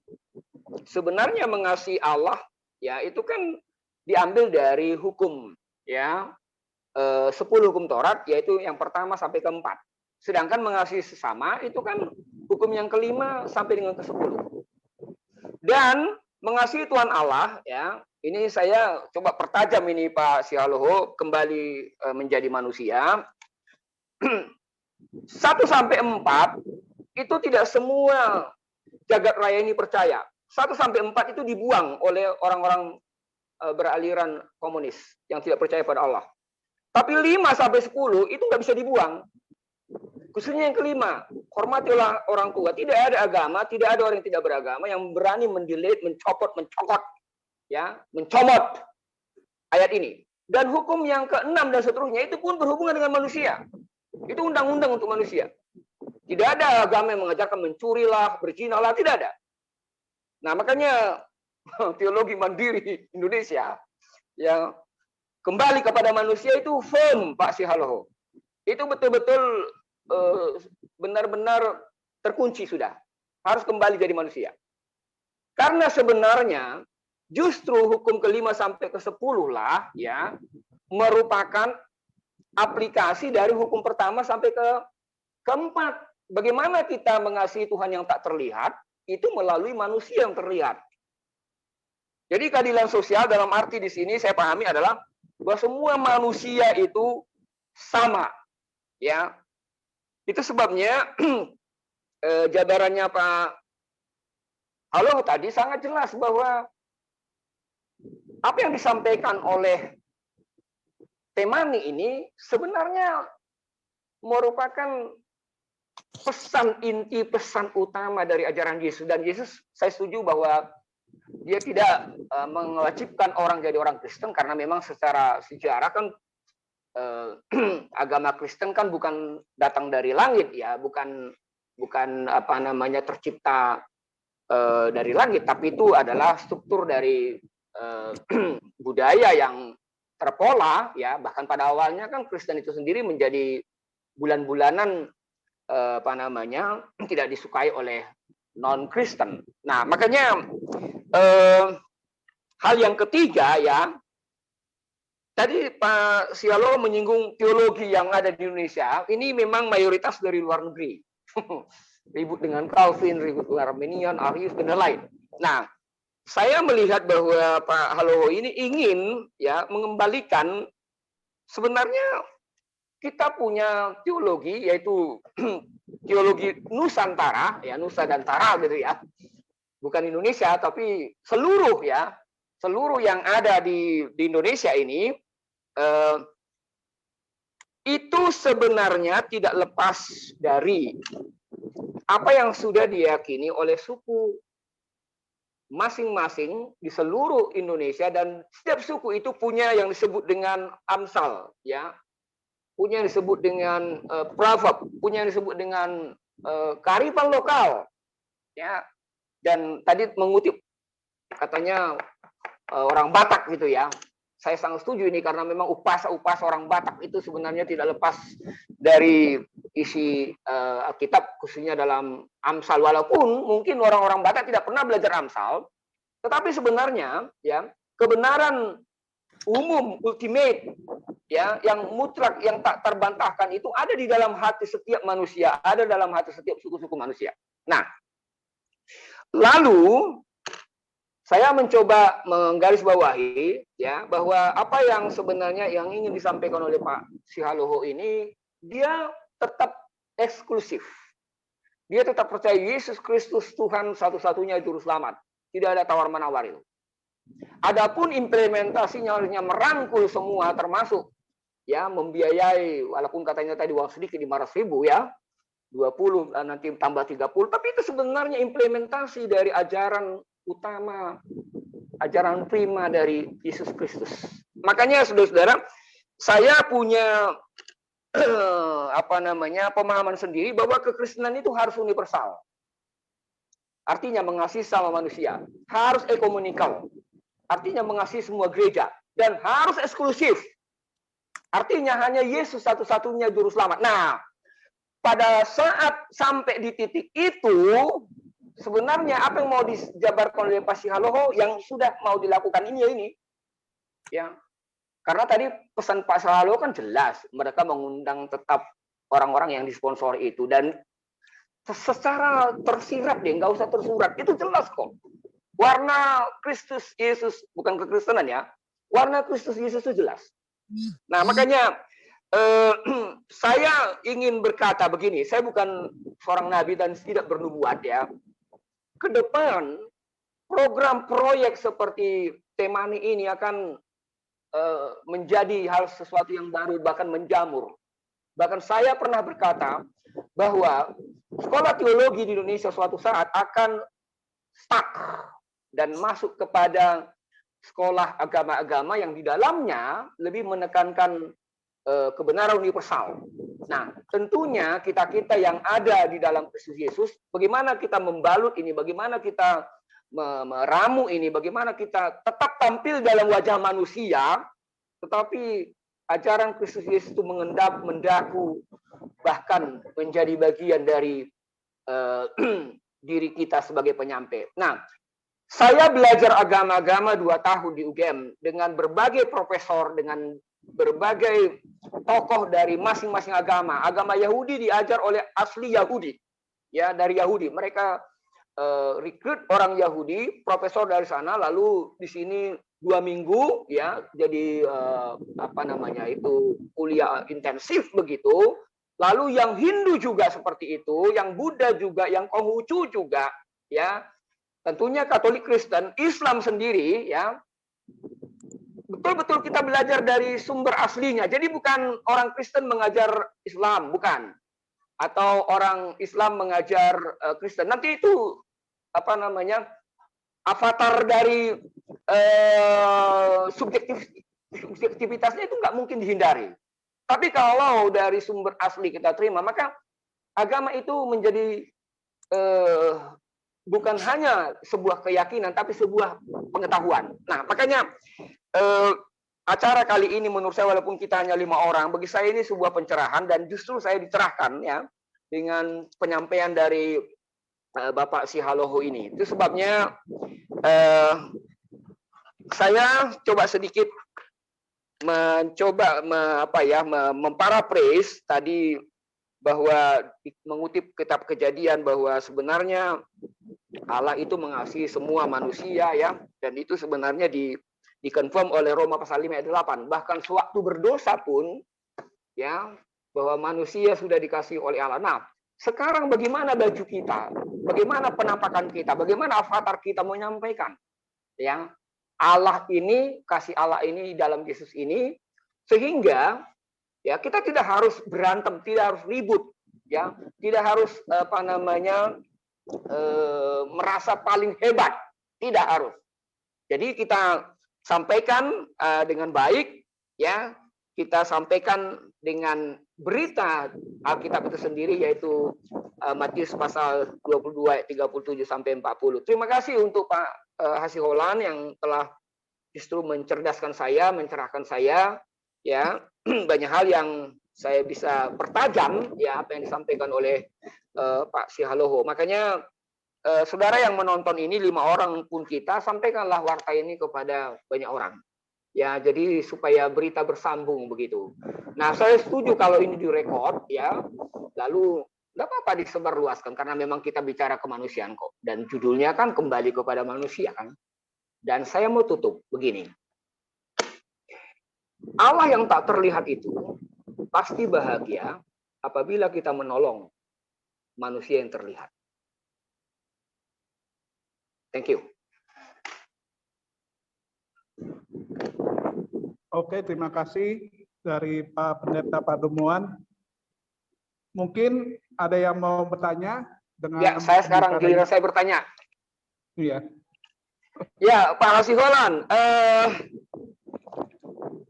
sebenarnya mengasihi Allah ya itu kan diambil dari hukum ya 10 hukum Taurat, yaitu yang pertama sampai keempat. Sedangkan mengasihi sesama itu kan hukum yang kelima sampai dengan ke-10. Dan mengasihi Tuhan Allah ya, ini saya coba pertajam ini Pak Sihaloho kembali menjadi manusia. 1 sampai 4 itu tidak semua jagat raya ini percaya. 1 sampai 4 itu dibuang oleh orang-orang beraliran komunis yang tidak percaya pada Allah. Tapi 5 sampai 10 itu nggak bisa dibuang. Khususnya yang kelima, hormatilah orang tua. Tidak ada agama, tidak ada orang yang tidak beragama yang berani mendelete, mencopot ya, mencomot ayat ini. Dan hukum yang ke-6 dan seterusnya itu pun berhubungan dengan manusia. Itu undang-undang untuk manusia. Tidak ada agama yang mengajarkan mencurilah, berzinalah, tidak ada. Nah, makanya teologi mandiri Indonesia yang kembali kepada manusia itu firm, Pak Sihaloho. Itu betul-betul benar-benar terkunci sudah. Harus kembali jadi manusia. Karena sebenarnya justru hukum ke-5 sampai ke-10 lah ya merupakan aplikasi dari hukum pertama sampai ke-4. Bagaimana kita mengasihi Tuhan yang tak terlihat itu melalui manusia yang terlihat. Jadi keadilan sosial dalam arti di sini saya pahami adalah bahwa semua manusia itu sama, ya. Itu sebabnya jabarannya Pak Halo tadi sangat jelas bahwa apa yang disampaikan oleh Temani ini sebenarnya merupakan pesan inti, pesan utama dari ajaran Yesus. Dan Yesus, saya setuju bahwa dia tidak mewajibkan orang jadi orang Kristen, karena memang secara sejarah kan agama Kristen kan bukan datang dari langit, ya, bukan apa namanya tercipta dari langit, tapi itu adalah struktur dari budaya yang terpola, ya. Bahkan pada awalnya kan Kristen itu sendiri menjadi bulan-bulanan apa namanya tidak disukai oleh non-Kristen. Nah, makanya hal yang ketiga, ya, tadi Pak Sialo menyinggung teologi yang ada di Indonesia, ini memang mayoritas dari luar negeri. Ribut dengan Calvin, ribut dengan Arminian, Arius, dan lain-lain. Nah, saya melihat bahwa Pak Haloho ini ingin, ya, mengembalikan sebenarnya kita punya teologi, yaitu teologi Nusantara, ya, Nusa dan Tara gitu ya. Bukan Indonesia, tapi seluruh, ya, seluruh yang ada di Indonesia ini itu sebenarnya tidak lepas dari apa yang sudah diyakini oleh suku masing-masing di seluruh Indonesia, dan setiap suku itu punya yang disebut dengan Amsal, ya, punya yang disebut dengan proverb, punya yang disebut dengan kearifan lokal, ya. Dan tadi mengutip katanya orang Batak gitu, ya. Saya sangat setuju ini karena memang upasa orang Batak itu sebenarnya tidak lepas dari isi Alkitab, khususnya dalam Amsal. Walaupun mungkin orang-orang Batak tidak pernah belajar Amsal, tetapi sebenarnya, ya, kebenaran umum, ultimate, ya, yang mutlak, yang tak terbantahkan itu ada di dalam hati setiap manusia, ada dalam hati setiap suku-suku manusia. Nah, lalu saya mencoba menggarisbawahi, ya, bahwa apa yang sebenarnya yang ingin disampaikan oleh Pak Sihaloho ini, dia tetap eksklusif. Dia tetap percaya Yesus Kristus Tuhan satu-satunya juru selamat. Tidak ada tawar-menawar itu. Adapun implementasinya harusnya merangkul semua, termasuk, ya, membiayai, walaupun katanya tadi uang sedikit 500.000, ya, 20 nanti tambah 30, tapi itu sebenarnya implementasi dari ajaran utama, ajaran prima dari Yesus Kristus. Makanya saudara-saudara, saya punya apa namanya pemahaman sendiri bahwa kekristenan itu harus universal. Artinya mengasihi sama manusia, harus ekumenikal. Artinya mengasihi semua gereja, dan harus eksklusif. Artinya hanya Yesus satu-satunya juru selamat. Nah, pada saat sampai di titik itu, sebenarnya apa yang mau dijabarkan oleh Pak Sihaloho yang sudah mau dilakukan ini, ya. Karena tadi pesan Pak Sihaloho kan jelas, mereka mengundang tetap orang-orang yang disponsori itu, dan secara tersirat deh, nggak usah tersurat, itu jelas kok. Warna Kristus Yesus, bukan kekristenan, ya, warna Kristus Yesus itu jelas. Nah, makanya saya ingin berkata begini, saya bukan seorang nabi dan tidak bernubuat, ya. Ke depan program proyek seperti Temani ini akan menjadi hal sesuatu yang baru, bahkan menjamur. Bahkan saya pernah berkata bahwa sekolah teologi di Indonesia suatu saat akan stuck dan masuk kepada sekolah agama-agama yang di dalamnya lebih menekankan kebenaran universal. Nah, tentunya kita-kita yang ada di dalam Kristus Yesus, bagaimana kita membalut ini, bagaimana kita meramu ini, bagaimana kita tetap tampil dalam wajah manusia, tetapi ajaran Kristus Yesus itu mengendap, mendaku, bahkan menjadi bagian dari diri kita sebagai penyampai. Nah, saya belajar agama-agama 2 tahun di UGM dengan berbagai profesor, dengan berbagai tokoh dari masing-masing agama. Agama Yahudi diajar oleh asli Yahudi, ya, dari Yahudi. Mereka rekrut orang Yahudi, profesor dari sana, lalu di sini 2 minggu ya, jadi apa namanya itu kuliah intensif begitu. Lalu yang Hindu juga seperti itu, yang Buddha juga, yang Konghucu juga, ya. Tentunya Katolik Kristen, Islam sendiri, ya. Betul-betul kita belajar dari sumber aslinya. Jadi bukan orang Kristen mengajar Islam, bukan. Atau orang Islam mengajar Kristen. Nanti itu apa namanya avatar dari subjektivitasnya itu nggak mungkin dihindari. Tapi kalau dari sumber asli kita terima, maka agama itu menjadi bukan hanya sebuah keyakinan, tapi sebuah pengetahuan. Nah, makanya acara kali ini menurut saya, walaupun kita hanya 5 orang, bagi saya ini sebuah pencerahan, dan justru saya dicerahkan ya dengan penyampaian dari Bapak Sihaloho ini. Itu sebabnya saya coba sedikit mencoba memparaphrase tadi, bahwa mengutip kitab Kejadian bahwa sebenarnya Allah itu mengasihi semua manusia ya, dan itu sebenarnya dikonfirm oleh Roma pasal 5 ayat 8. Bahkan sewaktu berdosa pun ya, bahwa manusia sudah dikasihi oleh Allah. Nah, sekarang bagaimana baju kita? Bagaimana penampakan kita? Bagaimana avatar kita menyampaikan? Ya, Allah ini, kasih Allah ini dalam Yesus ini, sehingga ya kita tidak harus berantem, tidak harus ribut, ya, tidak harus apa namanya merasa paling hebat, tidak harus. Jadi kita sampaikan dengan baik, ya, kita sampaikan dengan berita Alkitab itu sendiri, yaitu Matius pasal 22 ayat 37 sampai 40. Terima kasih untuk Pak Hasiholan yang telah justru mencerdaskan saya, mencerahkan saya, ya. Banyak hal yang saya bisa pertajam ya apa yang disampaikan oleh Pak Sihaloho. Makanya saudara yang menonton ini 5 orang pun kita sampaikanlah warta ini kepada banyak orang. Ya, jadi supaya berita bersambung begitu. Nah, saya setuju kalau ini direkod ya, lalu nggak apa-apa disebarluaskan karena memang kita bicara kemanusiaan kok, dan judulnya kan kembali kepada manusia kan. Dan saya mau tutup begini. Allah yang tak terlihat itu pasti bahagia apabila kita menolong manusia yang terlihat. Thank you. Oke, terima kasih dari Pak Pendeta Pademuan. Mungkin ada yang mau bertanya dengan ya, saya sekarang giliran saya bertanya. Iya. Ya, Pak Hasiholan,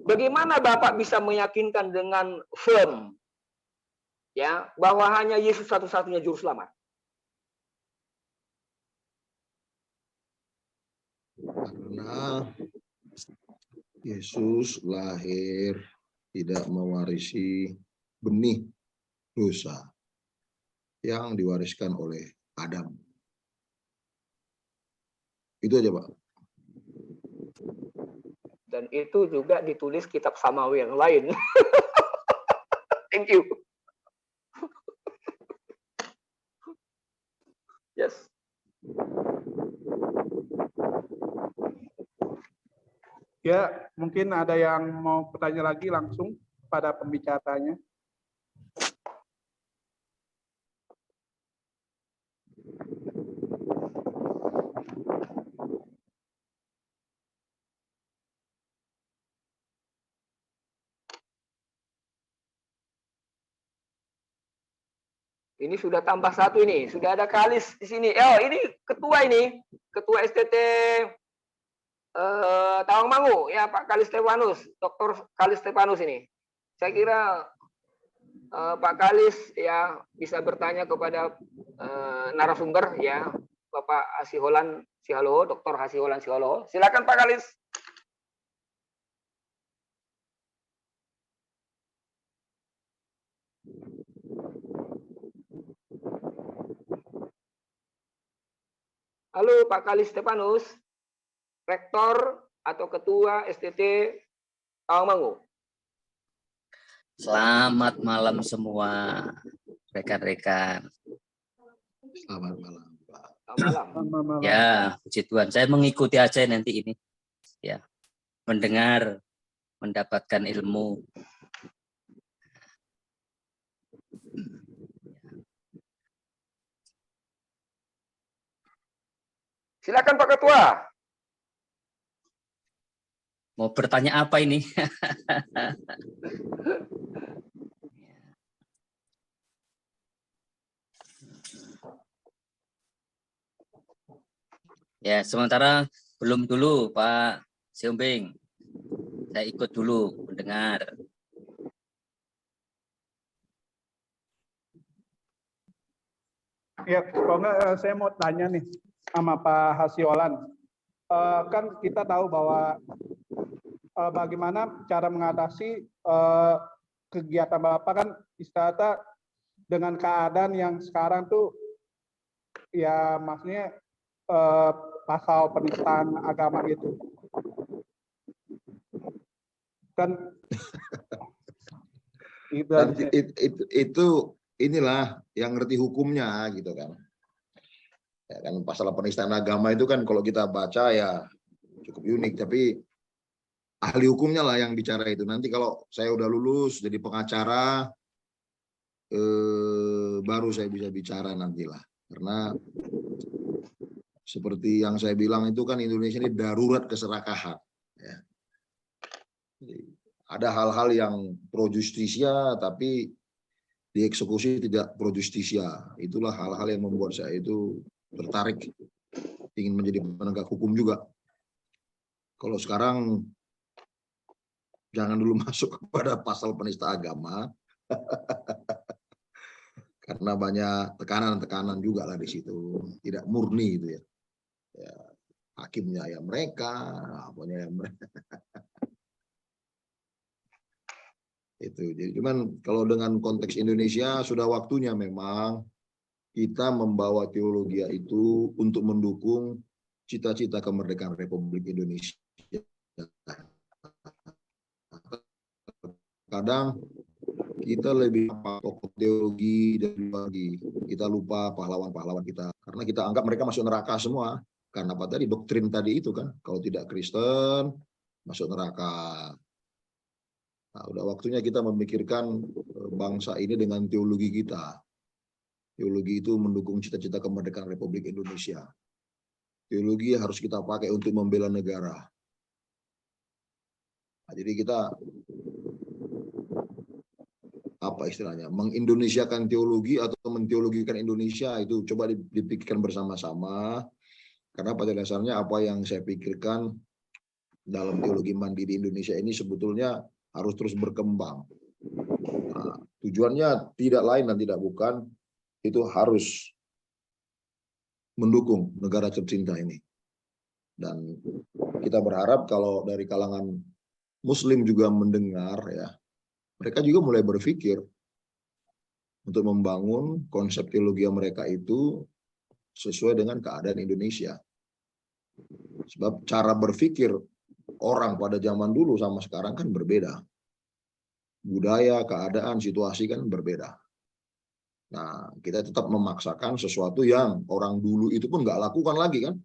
bagaimana Bapak bisa meyakinkan dengan firm ya bahwa hanya Yesus satu-satunya juru selamat? Karena Yesus lahir tidak mewarisi benih dosa yang diwariskan oleh Adam. Itu aja, Pak. Dan itu juga ditulis kitab Samawi yang lain. Thank you. Yes. Ya, mungkin ada yang mau bertanya lagi langsung pada pembicaranya. Ini sudah tambah satu ini, sudah ada Kalis di sini. Oh, ini ketua STT Tawangmangu ya, Pak Kalis Stefanus, Dr. Kalis Stefanus ini. Saya kira Pak Kalis ya bisa bertanya kepada narasumber ya, Bapak Hasiholan Sihaloho, Dr. Hasiholan Sihaloho. Silakan Pak Kalis. Halo Pak Kalis Stefanus, Rektor atau Ketua STT Tawangmangu. Selamat malam semua rekan-rekan. Selamat malam, Pak. Selamat malam. Selamat malam. Ya, puji Tuhan. Saya mengikuti aja nanti ini. Ya, mendengar, mendapatkan ilmu. Silakan Pak Ketua. Mau bertanya apa ini? Ya, sementara belum dulu Pak Siombing. Saya ikut dulu mendengar. Ya, kalau nggak saya mau tanya nih sama Pak Hasiolan. Kan kita tahu bahwa bagaimana cara mengatasi kegiatan Bapak kan istilahnya dengan keadaan yang sekarang tuh ya maksudnya pasal penistaan agama gitu. Kan itu inilah yang ngerti hukumnya gitu kan. Ya kan pasal penistaan agama itu kan kalau kita baca ya cukup unik, tapi ahli hukumnya lah yang bicara itu. Nanti kalau saya udah lulus jadi pengacara baru saya bisa bicara nantilah. Karena seperti yang saya bilang itu kan Indonesia ini darurat keserakahan. Ya. Jadi, ada hal-hal yang pro justisia tapi dieksekusi tidak pro justisia. Itulah hal-hal yang membuat saya itu tertarik ingin menjadi penegak hukum juga. Kalau sekarang jangan dulu masuk kepada pasal penista agama karena banyak tekanan-tekanan juga lah di situ, tidak murni itu ya. Ya hakimnya ya mereka, apanya ya mereka. Itu. Jadi cuman kalau dengan konteks Indonesia sudah waktunya memang kita membawa teologi itu untuk mendukung cita-cita kemerdekaan Republik Indonesia. Kadang kita lebih pokok teologi dan lagi kita lupa pahlawan-pahlawan kita karena kita anggap mereka masuk neraka semua. Karena apa tadi doktrin tadi itu kan, kalau tidak Kristen masuk neraka. Nah, udah waktunya kita memikirkan bangsa ini dengan teologi kita. Teologi itu mendukung cita-cita kemerdekaan Republik Indonesia. Teologi harus kita pakai untuk membela negara. Nah, jadi kita apa istilahnya, mengindonesiakan teologi atau menteologikan Indonesia itu coba dipikirkan bersama-sama. Karena pada dasarnya apa yang saya pikirkan dalam teologi mandiri Indonesia ini sebetulnya harus terus berkembang. Nah, tujuannya tidak lain dan tidak bukan, itu harus mendukung negara tercinta ini. Dan kita berharap kalau dari kalangan Muslim juga mendengar ya, mereka juga mulai berpikir untuk membangun konsep teologi mereka itu sesuai dengan keadaan Indonesia. Sebab cara berpikir orang pada zaman dulu sama sekarang kan berbeda. Budaya, keadaan, situasi kan berbeda. Nah, kita tetap memaksakan sesuatu yang orang dulu itu pun nggak lakukan lagi kan.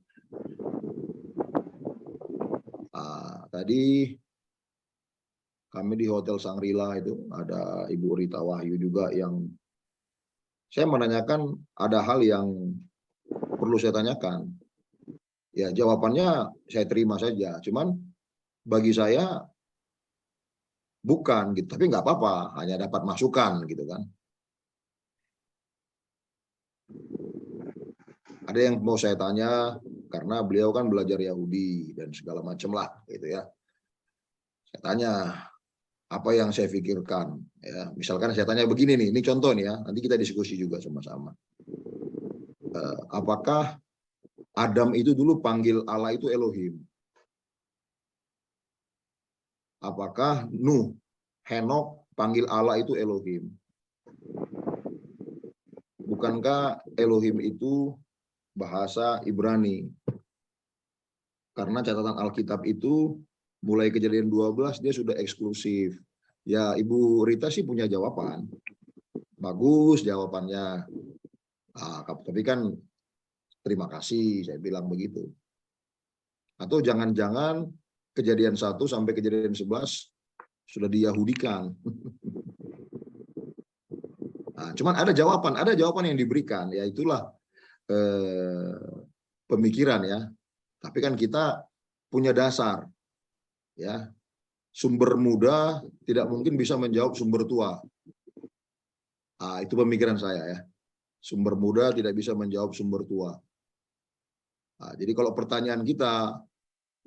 Nah, tadi kami di Hotel Sangrila itu ada Ibu Rita Wahyu juga yang saya menanyakan ada hal yang perlu saya tanyakan. Ya jawabannya saya terima saja. Cuman bagi saya bukan gitu. Tapi nggak apa-apa, hanya dapat masukan gitu kan. Ada yang mau saya tanya karena beliau kan belajar Yahudi dan segala macam lah gitu ya. Saya tanya apa yang saya pikirkan ya. Misalkan saya tanya begini nih, ini contoh nih ya. Nanti kita diskusi juga sama-sama. Apakah Adam itu dulu panggil Allah itu Elohim? Apakah Nuh, Henok panggil Allah itu Elohim? Bukankah Elohim itu bahasa Ibrani? Karena catatan Alkitab itu mulai Kejadian 12 dia sudah eksklusif. Ya Ibu Rita sih punya jawaban. Bagus jawabannya. Nah, tapi kan terima kasih, saya bilang begitu. Atau jangan-jangan kejadian 1 sampai kejadian 11 sudah diyahudikan. Nah, cuman ada jawaban yang diberikan, ya itulah pemikiran ya. Tapi kan kita punya dasar, ya. Sumber muda tidak mungkin bisa menjawab sumber tua. Nah, itu pemikiran saya ya. Sumber muda tidak bisa menjawab sumber tua. Nah, jadi kalau pertanyaan kita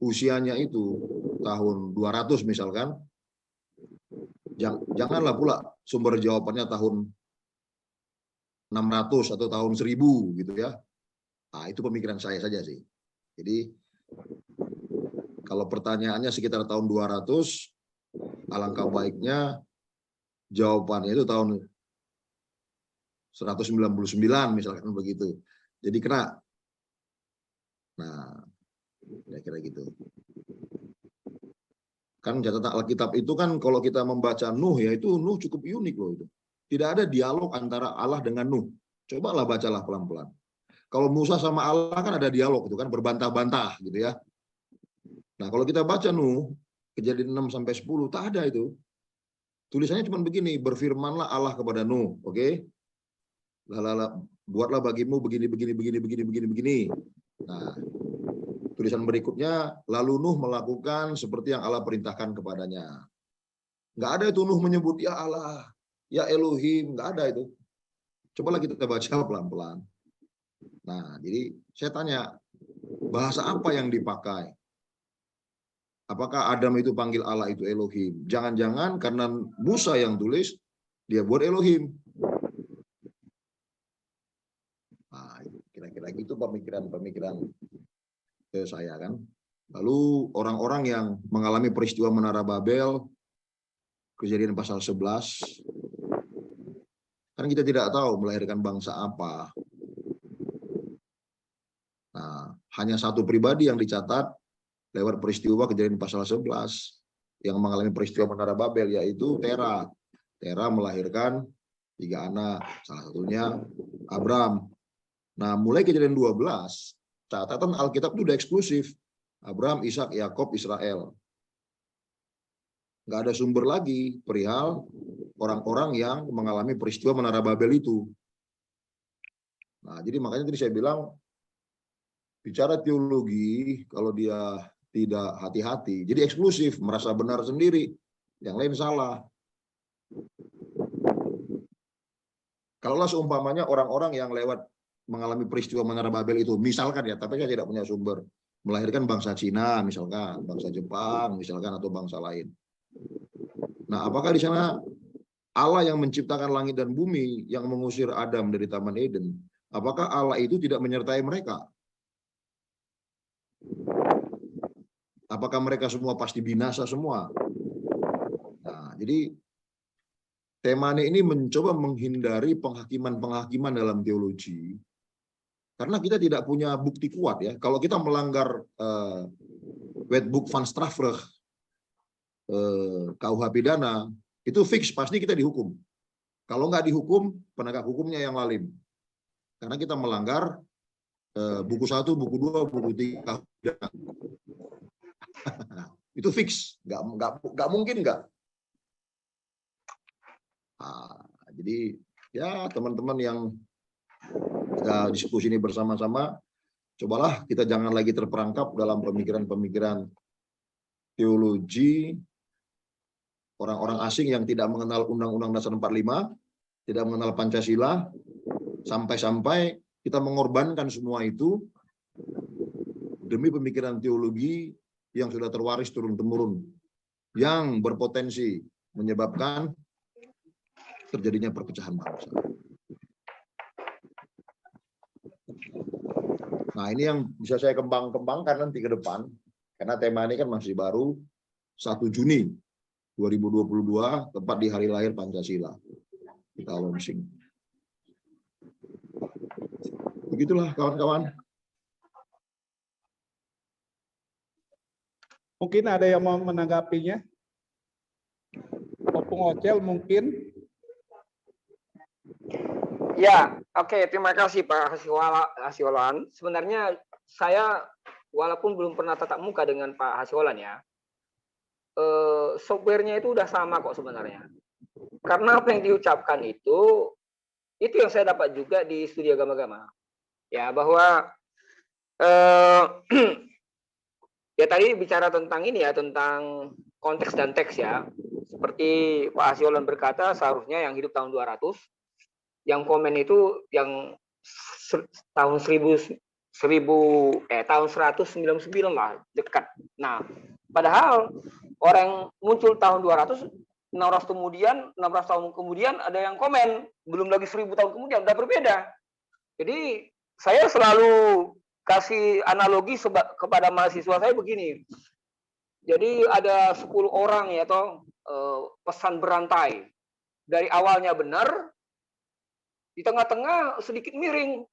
usianya itu tahun 200 misalkan, janganlah pula sumber jawabannya tahun 600 atau tahun 1000 gitu ya. Nah, itu pemikiran saya saja sih. Jadi kalau pertanyaannya sekitar tahun 200, alangkah baiknya jawabannya itu tahun 199 misalkan begitu. Jadi kena. Nah, kira-kira gitu. Kan catatan Alkitab itu kan kalau kita membaca Nuh ya, itu Nuh cukup unik loh itu. Tidak ada dialog antara Allah dengan Nuh. Cobalah bacalah pelan-pelan. Kalau Musa sama Allah kan ada dialog itu kan, berbantah-bantah gitu ya. Nah, kalau kita baca Nuh, kejadian 6 sampai 10 tak ada itu. Tulisannya cuma begini, berfirmanlah Allah kepada Nuh, oke? Buatlah bagimu begini. Nah, tulisan berikutnya, lalu Nuh melakukan seperti yang Allah perintahkan kepadanya. Nggak ada itu Nuh menyebut ya Allah, ya Elohim, nggak ada itu. Cobalah kita baca pelan-pelan. Nah, jadi saya tanya, bahasa apa yang dipakai? Apakah Adam itu panggil Allah itu Elohim? Jangan-jangan karena Musa yang tulis, dia buat Elohim. Nah, kira-kira gitu pemikiran saya kan. Lalu orang-orang yang mengalami peristiwa Menara Babel, kejadian pasal 11, kan kita tidak tahu melahirkan bangsa apa. Nah, hanya satu pribadi yang dicatat lewat peristiwa kejadian pasal 11 yang mengalami peristiwa Menara Babel, yaitu Tera. Tera melahirkan 3 anak, salah satunya Abram. Nah, mulai kejadian 12, catatan Alkitab itu udah eksklusif. Abram, Ishak, Yakob, Israel. Nggak ada sumber lagi perihal orang-orang yang mengalami peristiwa Menara Babel itu. Nah, jadi makanya tadi saya bilang, bicara teologi, kalau dia tidak hati-hati, jadi eksklusif, merasa benar sendiri, yang lain salah. Kalaulah seumpamanya orang-orang yang lewat mengalami peristiwa Menara Babel itu, misalkan ya, tapi saya tidak punya sumber, melahirkan bangsa Cina, misalkan, bangsa Jepang, misalkan, atau bangsa lain. Nah, apakah di sana Allah yang menciptakan langit dan bumi, yang mengusir Adam dari Taman Eden, apakah Allah itu tidak menyertai mereka? Apakah mereka semua pasti binasa semua? Nah, jadi tema ini mencoba menghindari penghakiman-penghakiman dalam teologi, karena kita tidak punya bukti kuat ya. Kalau kita melanggar Wetboek van Strafrecht, KUH pidana, itu fix pasti kita dihukum. Kalau nggak dihukum, penegak hukumnya yang lalim. Karena kita melanggar buku 1, buku 2, buku 3. Itu fix, nggak mungkin nggak. Nah, jadi ya teman-teman yang kita diskusi ini bersama-sama, cobalah kita jangan lagi terperangkap dalam pemikiran-pemikiran teologi orang-orang asing yang tidak mengenal Undang-Undang Dasar 45, tidak mengenal Pancasila, sampai-sampai kita mengorbankan semua itu demi pemikiran teologi yang sudah terwaris turun-temurun, yang berpotensi menyebabkan terjadinya perpecahan bangsa. Nah, ini yang bisa saya kembangkan nanti ke depan, karena tema ini kan masih baru 1 Juni 2022, tepat di hari lahir Pancasila. Kita launching. Begitulah kawan-kawan. Mungkin ada yang mau menanggapinya? Opung Ocel mungkin? Ya, oke, terima kasih Pak Hasiolan. Sebenarnya saya walaupun belum pernah tatap muka dengan Pak Hasiolan ya, softwarenya itu udah sama kok sebenarnya. Karena apa yang diucapkan itu yang saya dapat juga di studi agama-agama. Ya, bahwa ya tadi bicara tentang ini ya, tentang konteks dan teks ya. Seperti Pak Hasiolan berkata, seharusnya yang hidup tahun 200, yang komen itu yang tahun 199 lah, dekat. Nah, padahal orang muncul tahun 200, 600 tahun kemudian ada yang komen, belum lagi 1000 tahun kemudian, udah berbeda. Jadi saya selalu kasih analogi kepada mahasiswa saya begini. Jadi ada 10 orang ya toh, pesan berantai. Dari awalnya benar, di tengah-tengah sedikit miring.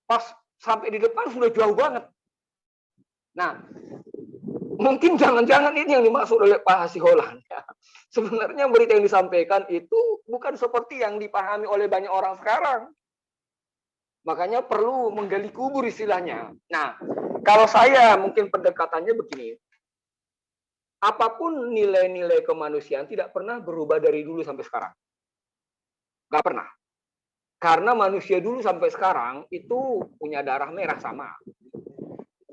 Pas sampai di depan sudah jauh banget. Nah, mungkin jangan-jangan ini yang dimaksud oleh Pak Hasiolan. Ya. Sebenarnya berita yang disampaikan itu bukan seperti yang dipahami oleh banyak orang sekarang. Makanya perlu menggali kubur istilahnya. Nah, kalau saya mungkin pendekatannya begini. Apapun nilai-nilai kemanusiaan tidak pernah berubah dari dulu sampai sekarang. Nggak pernah. Karena manusia dulu sampai sekarang itu punya darah merah sama.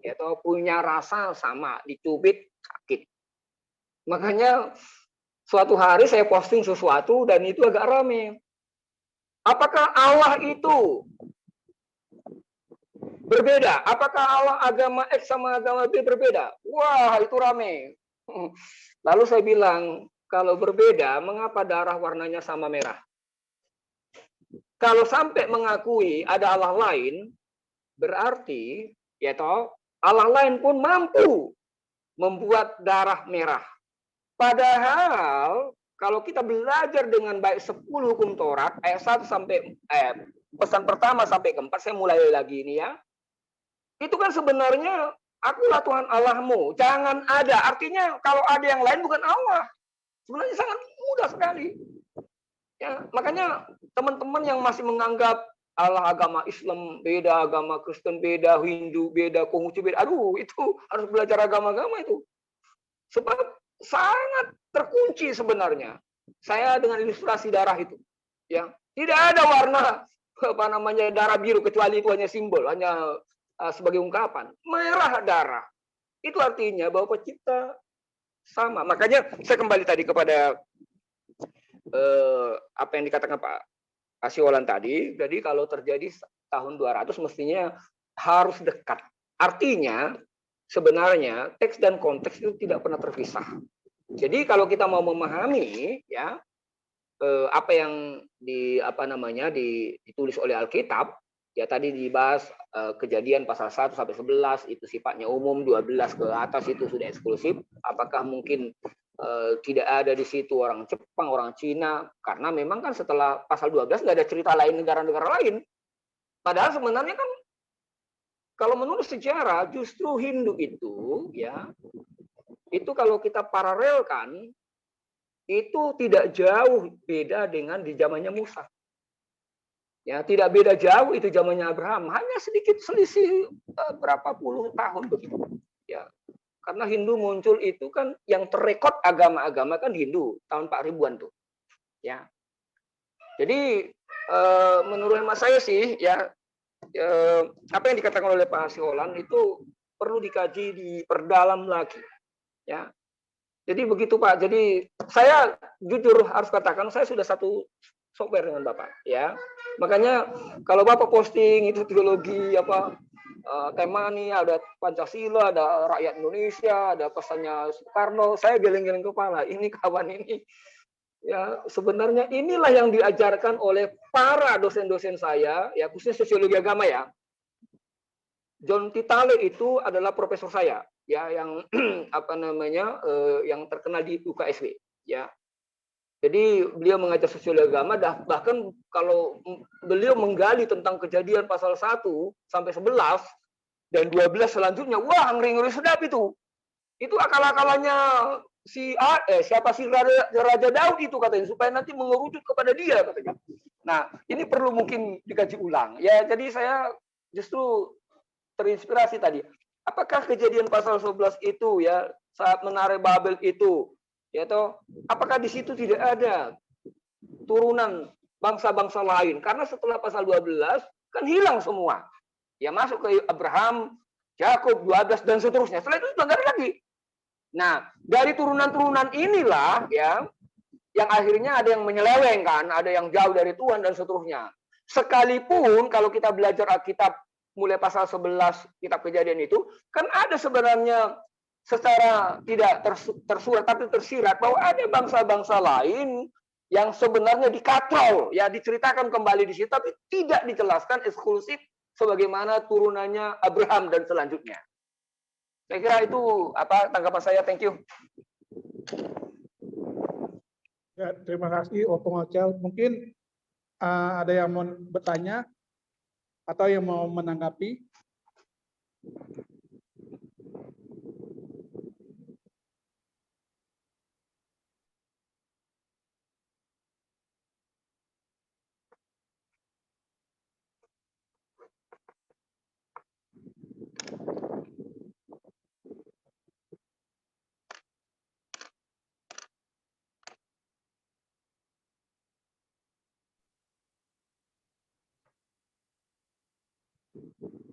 Atau punya rasa sama, dicubit sakit. Makanya suatu hari saya posting sesuatu dan itu agak rame. Apakah Allah itu berbeda? Apakah Allah agama X sama agama B berbeda? Wah, itu rame. Lalu saya bilang, kalau berbeda, mengapa darah warnanya sama merah? Kalau sampai mengakui ada Allah lain, berarti ya toh Allah lain pun mampu membuat darah merah. Padahal kalau kita belajar dengan baik 10 hukum Taurat ayat 1 sampai pesan pertama sampai ke 4, saya mulai lagi ini ya. Itu kan sebenarnya akulah Tuhan Allahmu, jangan ada. Artinya kalau ada yang lain bukan Allah. Sebenarnya sangat mudah sekali. Ya, makanya teman-teman yang masih menganggap Allah agama Islam beda, agama Kristen beda, Hindu beda, Konghucu beda, aduh itu harus belajar agama-agama itu. Sebab sangat terkunci sebenarnya. Saya dengan ilustrasi darah itu, ya tidak ada warna darah biru kecuali itu hanya simbol, hanya sebagai ungkapan. Merah darah itu artinya bahwa pencipta sama. Makanya saya kembali tadi kepada apa yang dikatakan Pak Hasiolan tadi. Jadi kalau terjadi tahun 200 mestinya harus dekat. Artinya sebenarnya teks dan konteks itu tidak pernah terpisah. Jadi kalau kita mau memahami ya apa yang ditulis oleh Alkitab, ya tadi dibahas Kejadian pasal 1 sampai 11 itu sifatnya umum, 12 ke atas itu sudah eksklusif. Apakah mungkin tidak ada di situ orang Jepang, orang Cina, karena memang kan setelah pasal 12 nggak ada cerita lain negara-negara lain. Padahal sebenarnya kan kalau menurut sejarah justru Hindu itu ya itu kalau kita paralelkan itu tidak jauh beda dengan di zamannya Musa. Ya, tidak beda jauh itu zamannya Abraham, hanya sedikit selisih berapa puluh tahun begitu. Ya. Karena Hindu muncul itu kan yang terrekod agama-agama kan Hindu tahun 4000-an tuh. Ya. Jadi menurut hemat saya sih ya apa yang dikatakan oleh Pak Hasiolan itu perlu dikaji, diperdalam lagi. Ya. Jadi begitu Pak. Jadi saya jujur harus katakan saya sudah satu software dengan Bapak ya. Makanya kalau Bapak posting itu teologi apa tema nih ada Pancasila, ada rakyat Indonesia, ada pesannya Soekarno, saya geleng-geleng kepala. Ini kawan ini ya sebenarnya inilah yang diajarkan oleh para dosen-dosen saya ya khususnya sosiologi agama ya. John Titale itu adalah profesor saya ya yang yang terkenal di UKSW ya. Jadi beliau mengajar sosiologi agama, bahkan kalau beliau menggali tentang Kejadian pasal 1 sampai 11 dan 12 selanjutnya, wah ngeri-ngeri sedap itu. Itu akal-akalannya siapa sih Raja Daud itu katanya supaya nanti mengerucut kepada dia katanya. Nah, ini perlu mungkin dikaji ulang. Ya, jadi saya justru terinspirasi tadi. Apakah kejadian pasal 11 itu ya saat menarik Babel itu, ya toh, apakah di situ tidak ada turunan bangsa-bangsa lain? Karena setelah pasal 12 kan hilang semua. Ya masuk ke Abraham, Yakub 12 dan seterusnya. Setelah itu sudah nggak ada lagi. Nah, dari turunan-turunan inilah ya yang akhirnya ada yang menyelewengkan, ada yang jauh dari Tuhan dan seterusnya. Sekalipun kalau kita belajar Alkitab mulai pasal 11 kitab Kejadian itu, kan ada sebenarnya secara tidak tersurat tapi tersirat bahwa ada bangsa-bangsa lain yang sebenarnya dikatrol, ya diceritakan kembali di situ, tapi tidak dijelaskan eksklusif sebagaimana turunannya Abraham dan selanjutnya. Saya kira itu tanggapan saya. Thank you. Ya, terima kasih Opung Ocel. Mungkin ada yang mau bertanya atau yang mau menanggapi?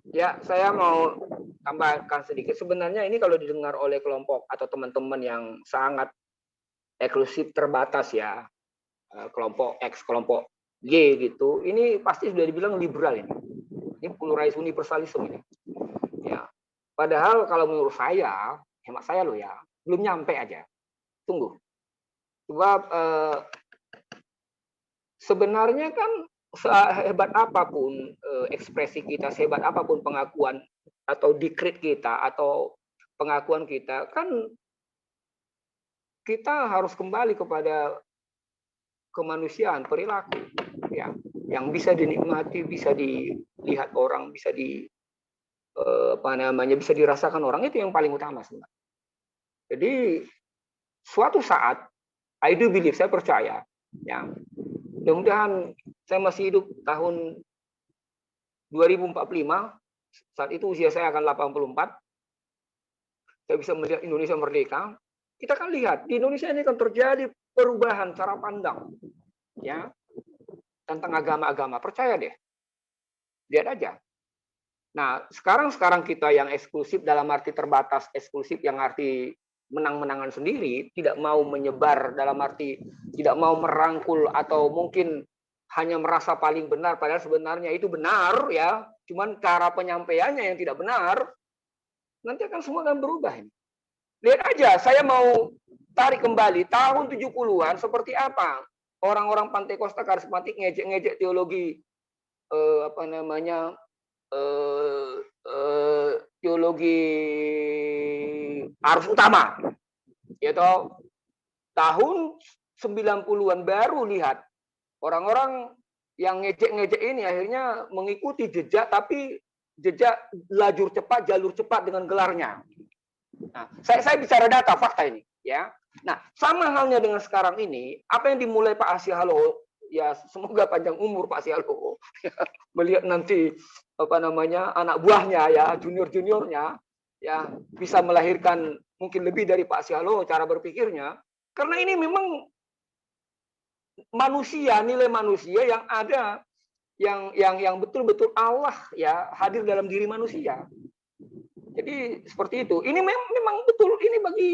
Ya, saya mau tambahkan sedikit. Sebenarnya ini kalau didengar oleh kelompok atau teman-teman yang sangat eksklusif terbatas ya, kelompok X, kelompok Y gitu, ini pasti sudah dibilang liberal ini. Ini pluralis universalisme ini. Ya. Padahal kalau menurut saya, hemat saya loh ya, belum nyampe aja. Tunggu. Sebab sebenarnya kan sehebat apapun ekspresi kita, sehebat apapun pengakuan atau dikrit kita atau pengakuan kita, kan kita harus kembali kepada kemanusiaan, perilaku, ya, yang bisa dinikmati, bisa dilihat orang, bisa bisa dirasakan orang, itu yang paling utama sebenarnya. Jadi suatu saat, I do believe, saya percaya, ya, mudah-mudahan saya masih hidup tahun 2045, saat itu usia saya akan 84, saya bisa melihat Indonesia merdeka. Kita kan lihat, di Indonesia ini kan terjadi perubahan cara pandang, ya, tentang agama-agama. Percaya deh, lihat aja. Nah, sekarang kita yang eksklusif dalam arti terbatas, eksklusif yang arti menang-menangan sendiri, tidak mau menyebar dalam arti tidak mau merangkul atau mungkin hanya merasa paling benar, padahal sebenarnya itu benar ya, cuman cara penyampaiannya yang tidak benar, nanti akan semua akan berubah ini. Lihat aja, saya mau tarik kembali tahun 70-an seperti apa orang-orang Pantai Kosta karismatik ngejek-ngejek teologi teologi arus utama. Yaitu tahun 90-an baru lihat orang-orang yang ngejek-ngejek ini akhirnya mengikuti jejak, tapi jejak lajur cepat, jalur cepat dengan gelarnya. Nah, saya bicara data, fakta ini, ya. Nah, sama halnya dengan sekarang ini, apa yang dimulai Pak Asyhalo, ya semoga panjang umur Pak Asyhalo, ya, melihat nanti anak buahnya ya, junior-juniornya, ya bisa melahirkan mungkin lebih dari Pak Asyhalo cara berpikirnya, karena ini memang manusia, nilai manusia yang ada, yang betul-betul Allah ya hadir dalam diri manusia. Jadi seperti itu. Ini memang betul, ini bagi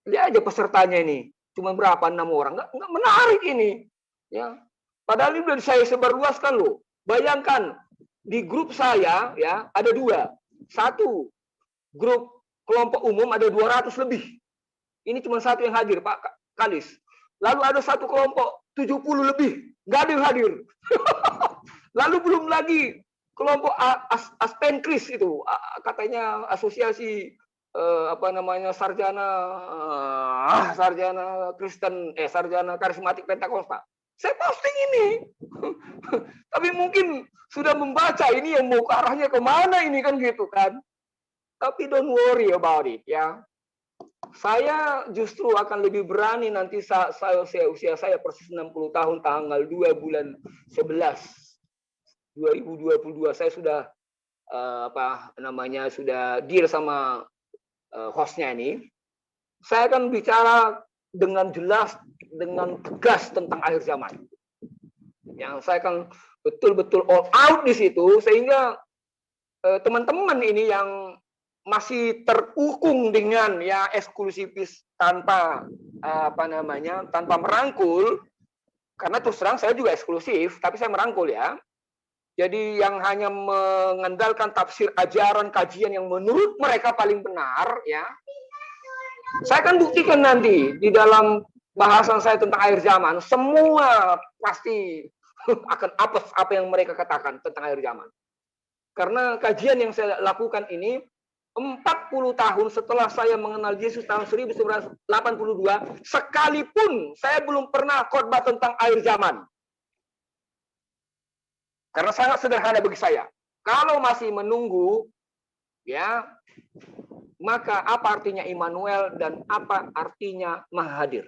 lihat aja pesertanya ini cuma berapa, 6 orang, nggak menarik ini, ya. Padahal ini sudah saya sebarluaskan loh. Bayangkan di grup saya ya ada 2, satu grup kelompok umum ada 200 lebih. Ini cuma 1 yang hadir, Pak Kalis. Lalu ada satu kelompok 70 lebih, nggak ada yang hadir. Lalu belum lagi kelompok Aspenkris itu, katanya asosiasi sarjana Kristen, sarjana karismatik Pentakosta. Saya posting ini. Tapi mungkin sudah membaca ini yang mau ke arahnya kemana ini kan gitu kan. Tapi don't worry about it ya. Saya justru akan lebih berani nanti usia saya persis 60 tahun tanggal 2 bulan 11 2022 saya sudah sudah deal sama hostnya ini. Saya akan bicara dengan jelas, dengan tegas tentang akhir zaman. Yang saya akan betul-betul all out di situ sehingga teman-teman ini yang masih terkukung dengan ya eksklusifis tanpa tanpa merangkul, karena terus terang saya juga eksklusif tapi saya merangkul ya. Jadi yang hanya mengandalkan tafsir ajaran kajian yang menurut mereka paling benar ya, saya akan buktikan nanti di dalam bahasan saya tentang akhir zaman semua pasti akan apes apa yang mereka katakan tentang akhir zaman. Karena kajian yang saya lakukan ini 40 tahun setelah saya mengenal Yesus tahun 1982, sekalipun saya belum pernah khotbah tentang akhir zaman. Karena sangat sederhana bagi saya. Kalau masih menunggu, ya, maka apa artinya Immanuel dan apa artinya Maha Hadir?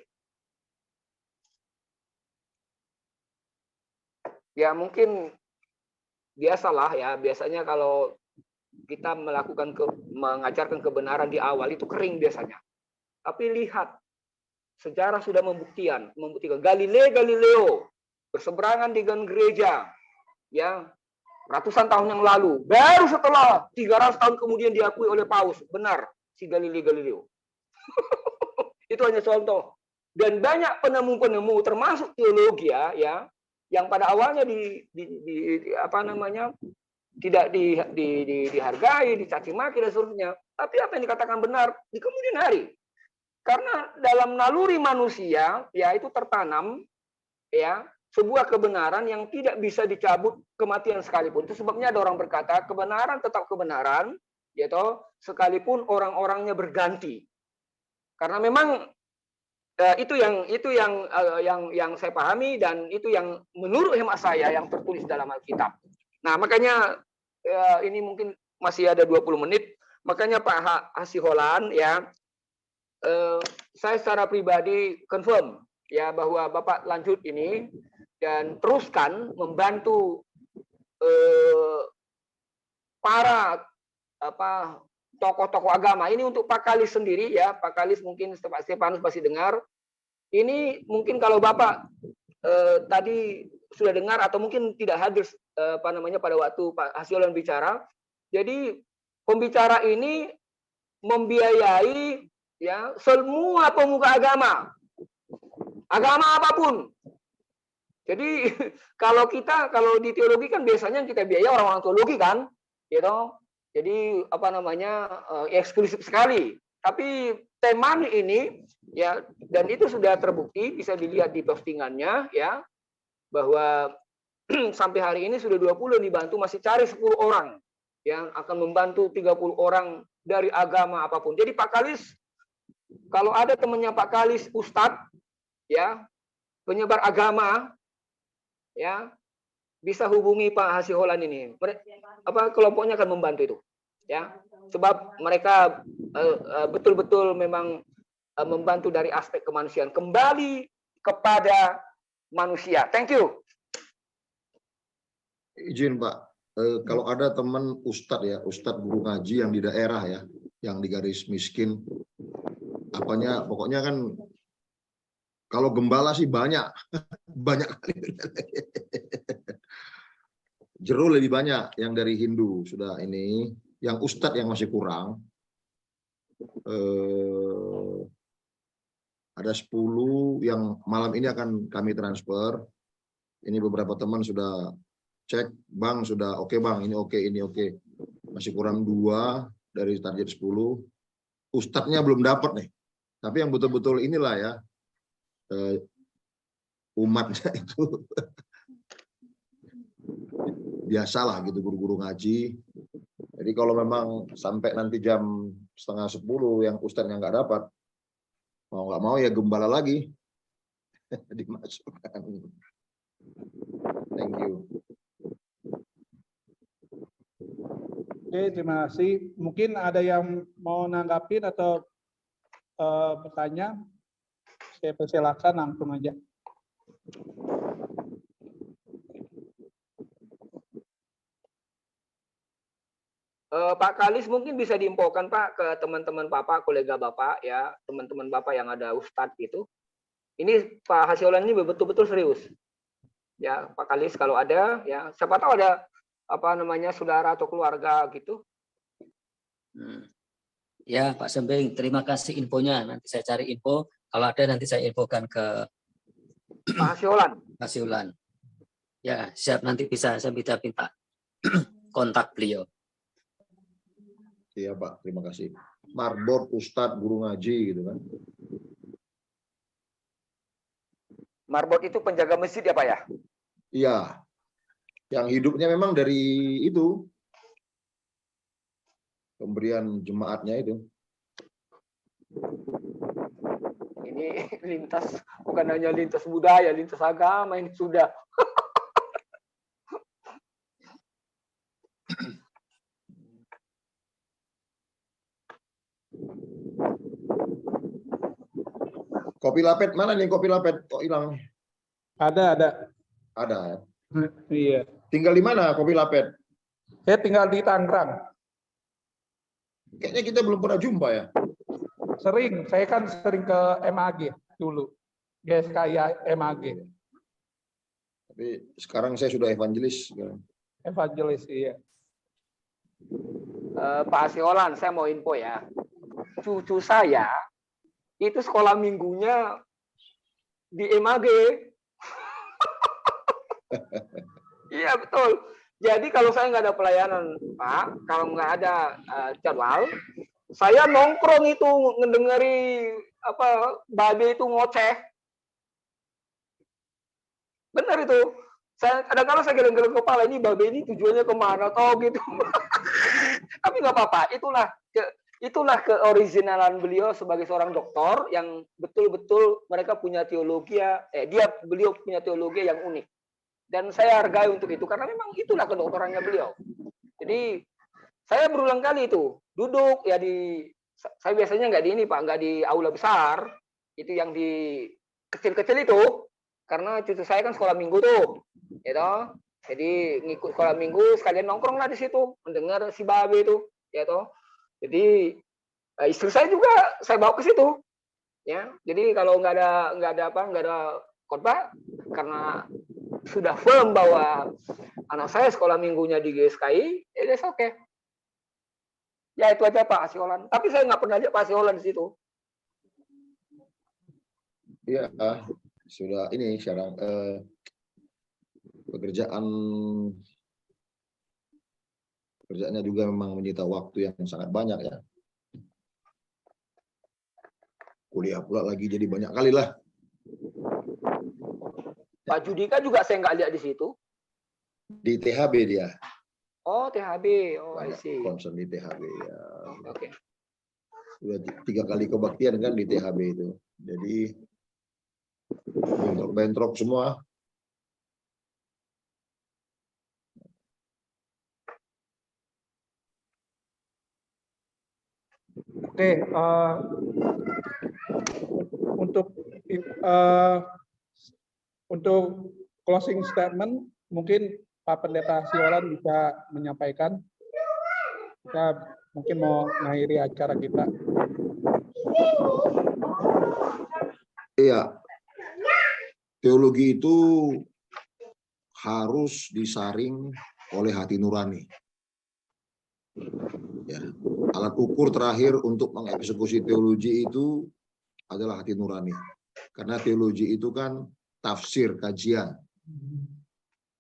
Ya mungkin biasalah ya, biasanya kalau kita mengajarkan kebenaran di awal itu kering biasanya. Tapi lihat, sejarah sudah membuktikan Galileo berseberangan dengan gereja, ya ratusan tahun yang lalu. Baru setelah 300 tahun kemudian diakui oleh Paus, benar si Galileo. Itu hanya contoh. Dan banyak penemu-penemu termasuk teologi ya, yang pada awalnya tidak dihargai, dicaci maki dan seterusnya. Tapi apa yang dikatakan benar di kemudian hari. Karena dalam naluri manusia ya itu tertanam ya sebuah kebenaran yang tidak bisa dicabut kematian sekalipun. Itu sebabnya ada orang berkata kebenaran tetap kebenaran, yaitu sekalipun orang-orangnya berganti. Karena memang itu yang saya pahami dan itu yang menurut hemat saya yang tertulis dalam Alkitab. Nah, makanya ini mungkin masih ada 20 menit. Makanya Pak Hasiholan ya, saya secara pribadi confirm ya bahwa Bapak lanjut ini dan teruskan membantu para tokoh-tokoh agama. Ini untuk Pak Kalis sendiri ya, Pak Kalis mungkin Pak Stefanus pasti dengar. Ini mungkin kalau Bapak tadi sudah dengar atau mungkin tidak hadir pada waktu Pak Hasiholan bicara. Jadi pembicara ini membiayai ya semua pemuka agama apapun. Jadi kalau di teologi kan biasanya kita biaya orang-orang teologi kan, gitu. Jadi eksklusif sekali. Tapi teman ini ya, dan itu sudah terbukti bisa dilihat di postingannya ya, bahwa sampai hari ini sudah 20 dibantu, masih cari 10 orang yang akan membantu 30 orang dari agama apapun. Jadi Pak Kalis, kalau ada temannya Pak Kalis Ustadz ya, penyebar agama ya, bisa hubungi Pak Hasiholan ini. Kelompoknya akan membantu itu ya. Sebab mereka betul-betul memang membantu dari aspek kemanusiaan kembali kepada manusia. Thank you. Izin Pak, kalau ada teman Ustadz ya, Ustadz guru ngaji yang di daerah ya, yang di garis miskin, pokoknya kan kalau gembala sih banyak kali. Jero lebih banyak yang dari Hindu sudah ini, yang Ustadz yang masih kurang. Ada 10 yang malam ini akan kami transfer. Ini beberapa teman sudah cek, Bang sudah oke Bang, ini oke. Masih kurang 2 dari target 10. Ustadznya belum dapat nih. Tapi yang betul-betul inilah ya, umatnya itu biasalah gitu, guru-guru ngaji. Jadi kalau memang sampai nanti jam 9:30 yang ustadznya nggak dapat, mau nggak mau ya gembala lagi dimasukkan. Thank you. Oke, terima kasih. Mungkin ada yang mau nanggapin atau bertanya, saya persilakan langsung aja. Pak Kalis mungkin bisa diinfokan Pak ke teman-teman Bapak, kolega Bapak ya, teman-teman Bapak yang ada Ustadz gitu. Ini Pak Hasiolan ini betul-betul serius. Ya, Pak Kalis kalau ada ya, siapa tahu ada apa namanya saudara atau keluarga gitu. Ya, Pak Sembing, terima kasih infonya. Nanti saya cari info. Kalau ada nanti saya infokan ke Pak Hasiolan. Pak Siulan. Ya, siap, nanti bisa saya minta kontak beliau. Iya Pak, terima kasih. Marbot, Ustadz, guru ngaji gitu kan. Marbot itu penjaga masjid ya Pak ya? Iya, yang hidupnya memang dari itu, pemberian jemaatnya itu. Ini lintas, bukan hanya lintas budaya, lintas agama ini sudah. Kopi lapet mana nih kopi lapet? Kok hilang? Ada. Ada ya. Iya. Tinggal di mana kopi lapet? Saya tinggal di Tangerang. Kayaknya kita belum pernah jumpa ya. Sering, saya kan sering ke MAG dulu. GSKI MAG. Tapi sekarang saya sudah evangelis. Evangelis, iya. Pak Asiolan, saya mau info ya. Cucu saya itu sekolah minggunya di MAG. Iya betul. Jadi kalau saya nggak ada pelayanan, Pak, kalau nggak ada jadwal, saya nongkrong itu ngedengeri apa babe itu ngoceh. Benar itu. Saya kadang-kadang saya geleng-geleng kepala, ini babe ini tujuannya kemana toh gitu. Tapi nggak apa-apa. Itulah keoriginalan beliau sebagai seorang dokter yang betul-betul mereka punya teologi beliau punya teologi yang unik. Dan saya hargai untuk itu karena memang itulah kedokterannya beliau. Jadi saya berulang kali itu duduk ya saya biasanya nggak di ini Pak, nggak di aula besar, itu yang di kecil-kecil itu karena cucu saya kan sekolah minggu tuh, gitu. Jadi ngikut sekolah minggu sekalian nongkrong lah di situ mendengar si babe itu, ya toh. Jadi istri saya juga saya bawa ke situ, ya. Jadi kalau nggak ada khotbah karena sudah firm bahwa anak saya sekolah minggunya di GSKI, it's okay. Ya itu aja Pak Asiolan. Tapi saya nggak pernah ajak Pak Asiolan di situ. Iya, sudah ini sekarang pekerjaannya juga memang menyita waktu yang sangat banyak ya. Kuliah pula lagi jadi banyak kali lah. Pak Judika juga saya nggak lihat di situ. Di THB dia. Oh THB, I see. Concern di THB ya. Oke. Sudah 3 kali kebaktian kan di THB itu. Jadi bentrok semua. Oke, untuk closing statement mungkin Pak Pendeta Siolan bisa menyampaikan. Kita mungkin mau mengakhiri acara kita. Iya. Teologi itu harus disaring oleh hati nurani. Ya, alat ukur terakhir untuk mengeksekusi teologi itu adalah hati nurani. Karena teologi itu kan tafsir, kajian.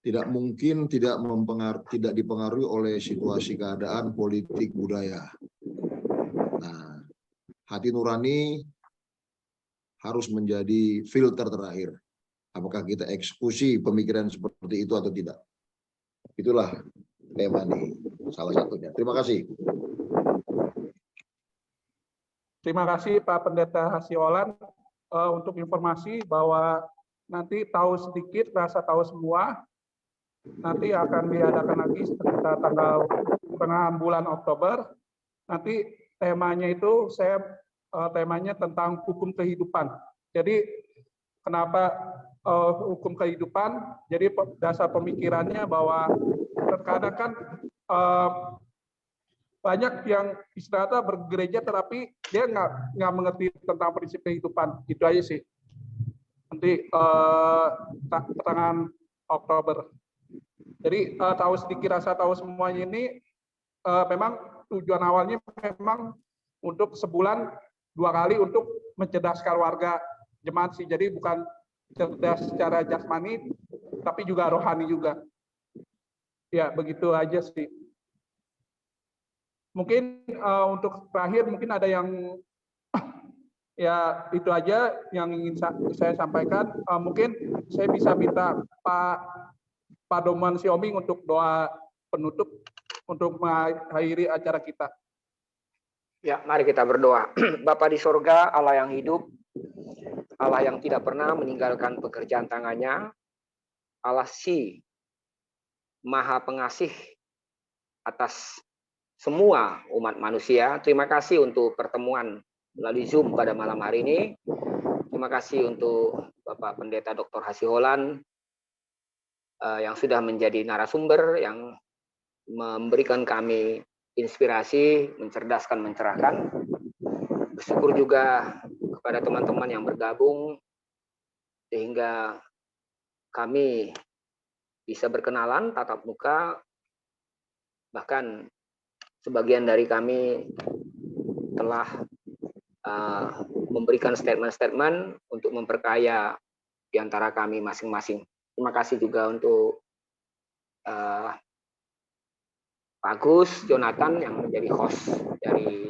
Tidak mungkin tidak dipengaruhi oleh situasi keadaan politik budaya. Nah, hati nurani harus menjadi filter terakhir. Apakah kita eksekusi pemikiran seperti itu atau tidak? Itulah tema nih, salah satunya. Terima kasih. Terima kasih Pak Pendeta Hasiolan untuk informasi bahwa nanti tahu sedikit, rasa tahu semua. Nanti akan diadakan lagi sekitar tanggal tengah bulan Oktober. Nanti temanya itu saya temanya tentang hukum kehidupan. Jadi kenapa hukum kehidupan? Jadi dasar pemikirannya bahwa terkadang kan banyak yang istilahnya bergereja tetapi dia nggak mengerti tentang prinsip kehidupan. Itu aja sih. Nanti pertengahan Oktober. Jadi tahu sedikit rasa tahu semuanya ini memang tujuan awalnya memang untuk sebulan 2 kali untuk mencerdaskan warga jemaat sih. Jadi bukan cerdas secara jasmani, tapi juga rohani juga. Ya begitu aja sih. Mungkin untuk terakhir mungkin ada yang ya itu aja yang ingin saya sampaikan. Mungkin saya bisa minta Pak Doman Sioming untuk doa penutup untuk mengakhiri acara kita. Ya, mari kita berdoa. Bapa di sorga, Allah yang hidup, Allah yang tidak pernah meninggalkan pekerjaan tangannya, Allah si Maha Pengasih atas semua umat manusia. Terima kasih untuk pertemuan melalui Zoom pada malam hari ini. Terima kasih untuk Bapak Pendeta Dr. Hasiholan yang sudah menjadi narasumber, yang memberikan kami inspirasi, mencerdaskan, mencerahkan. Bersyukur juga kepada teman-teman yang bergabung sehingga kami bisa berkenalan tatap muka, bahkan sebagian dari kami telah memberikan statement-statement untuk memperkaya di antara kami masing-masing. Terima kasih juga untuk Pak Agus Jonathan yang menjadi host dari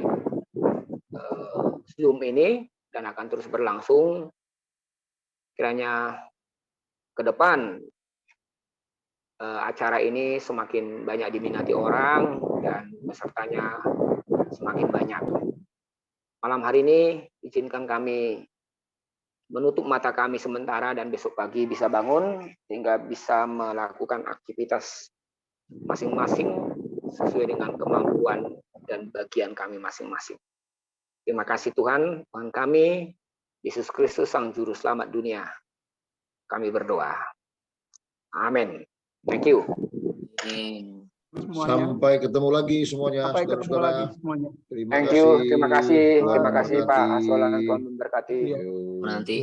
Zoom ini dan akan terus berlangsung. Kiranya ke depan acara ini semakin banyak diminati orang dan pesertanya semakin banyak. Malam hari ini izinkan kami menutup mata kami sementara dan besok pagi bisa bangun sehingga bisa melakukan aktivitas masing-masing sesuai dengan kemampuan dan bagian kami masing-masing. Terima kasih Tuhan, Tuhan kami, Yesus Kristus Sang Juru Selamat dunia. Kami berdoa. Amin. Thank you. Semuanya. Sampai ketemu lagi semuanya. Sampai ketemu saudara-saudara. lagi semuanya. Terima Thank kasih. you. Terima kasih. Tuhan Terima kasih Pak memberkati. Hasolan, Tuhan memberkati. Iya. Yuk. Nanti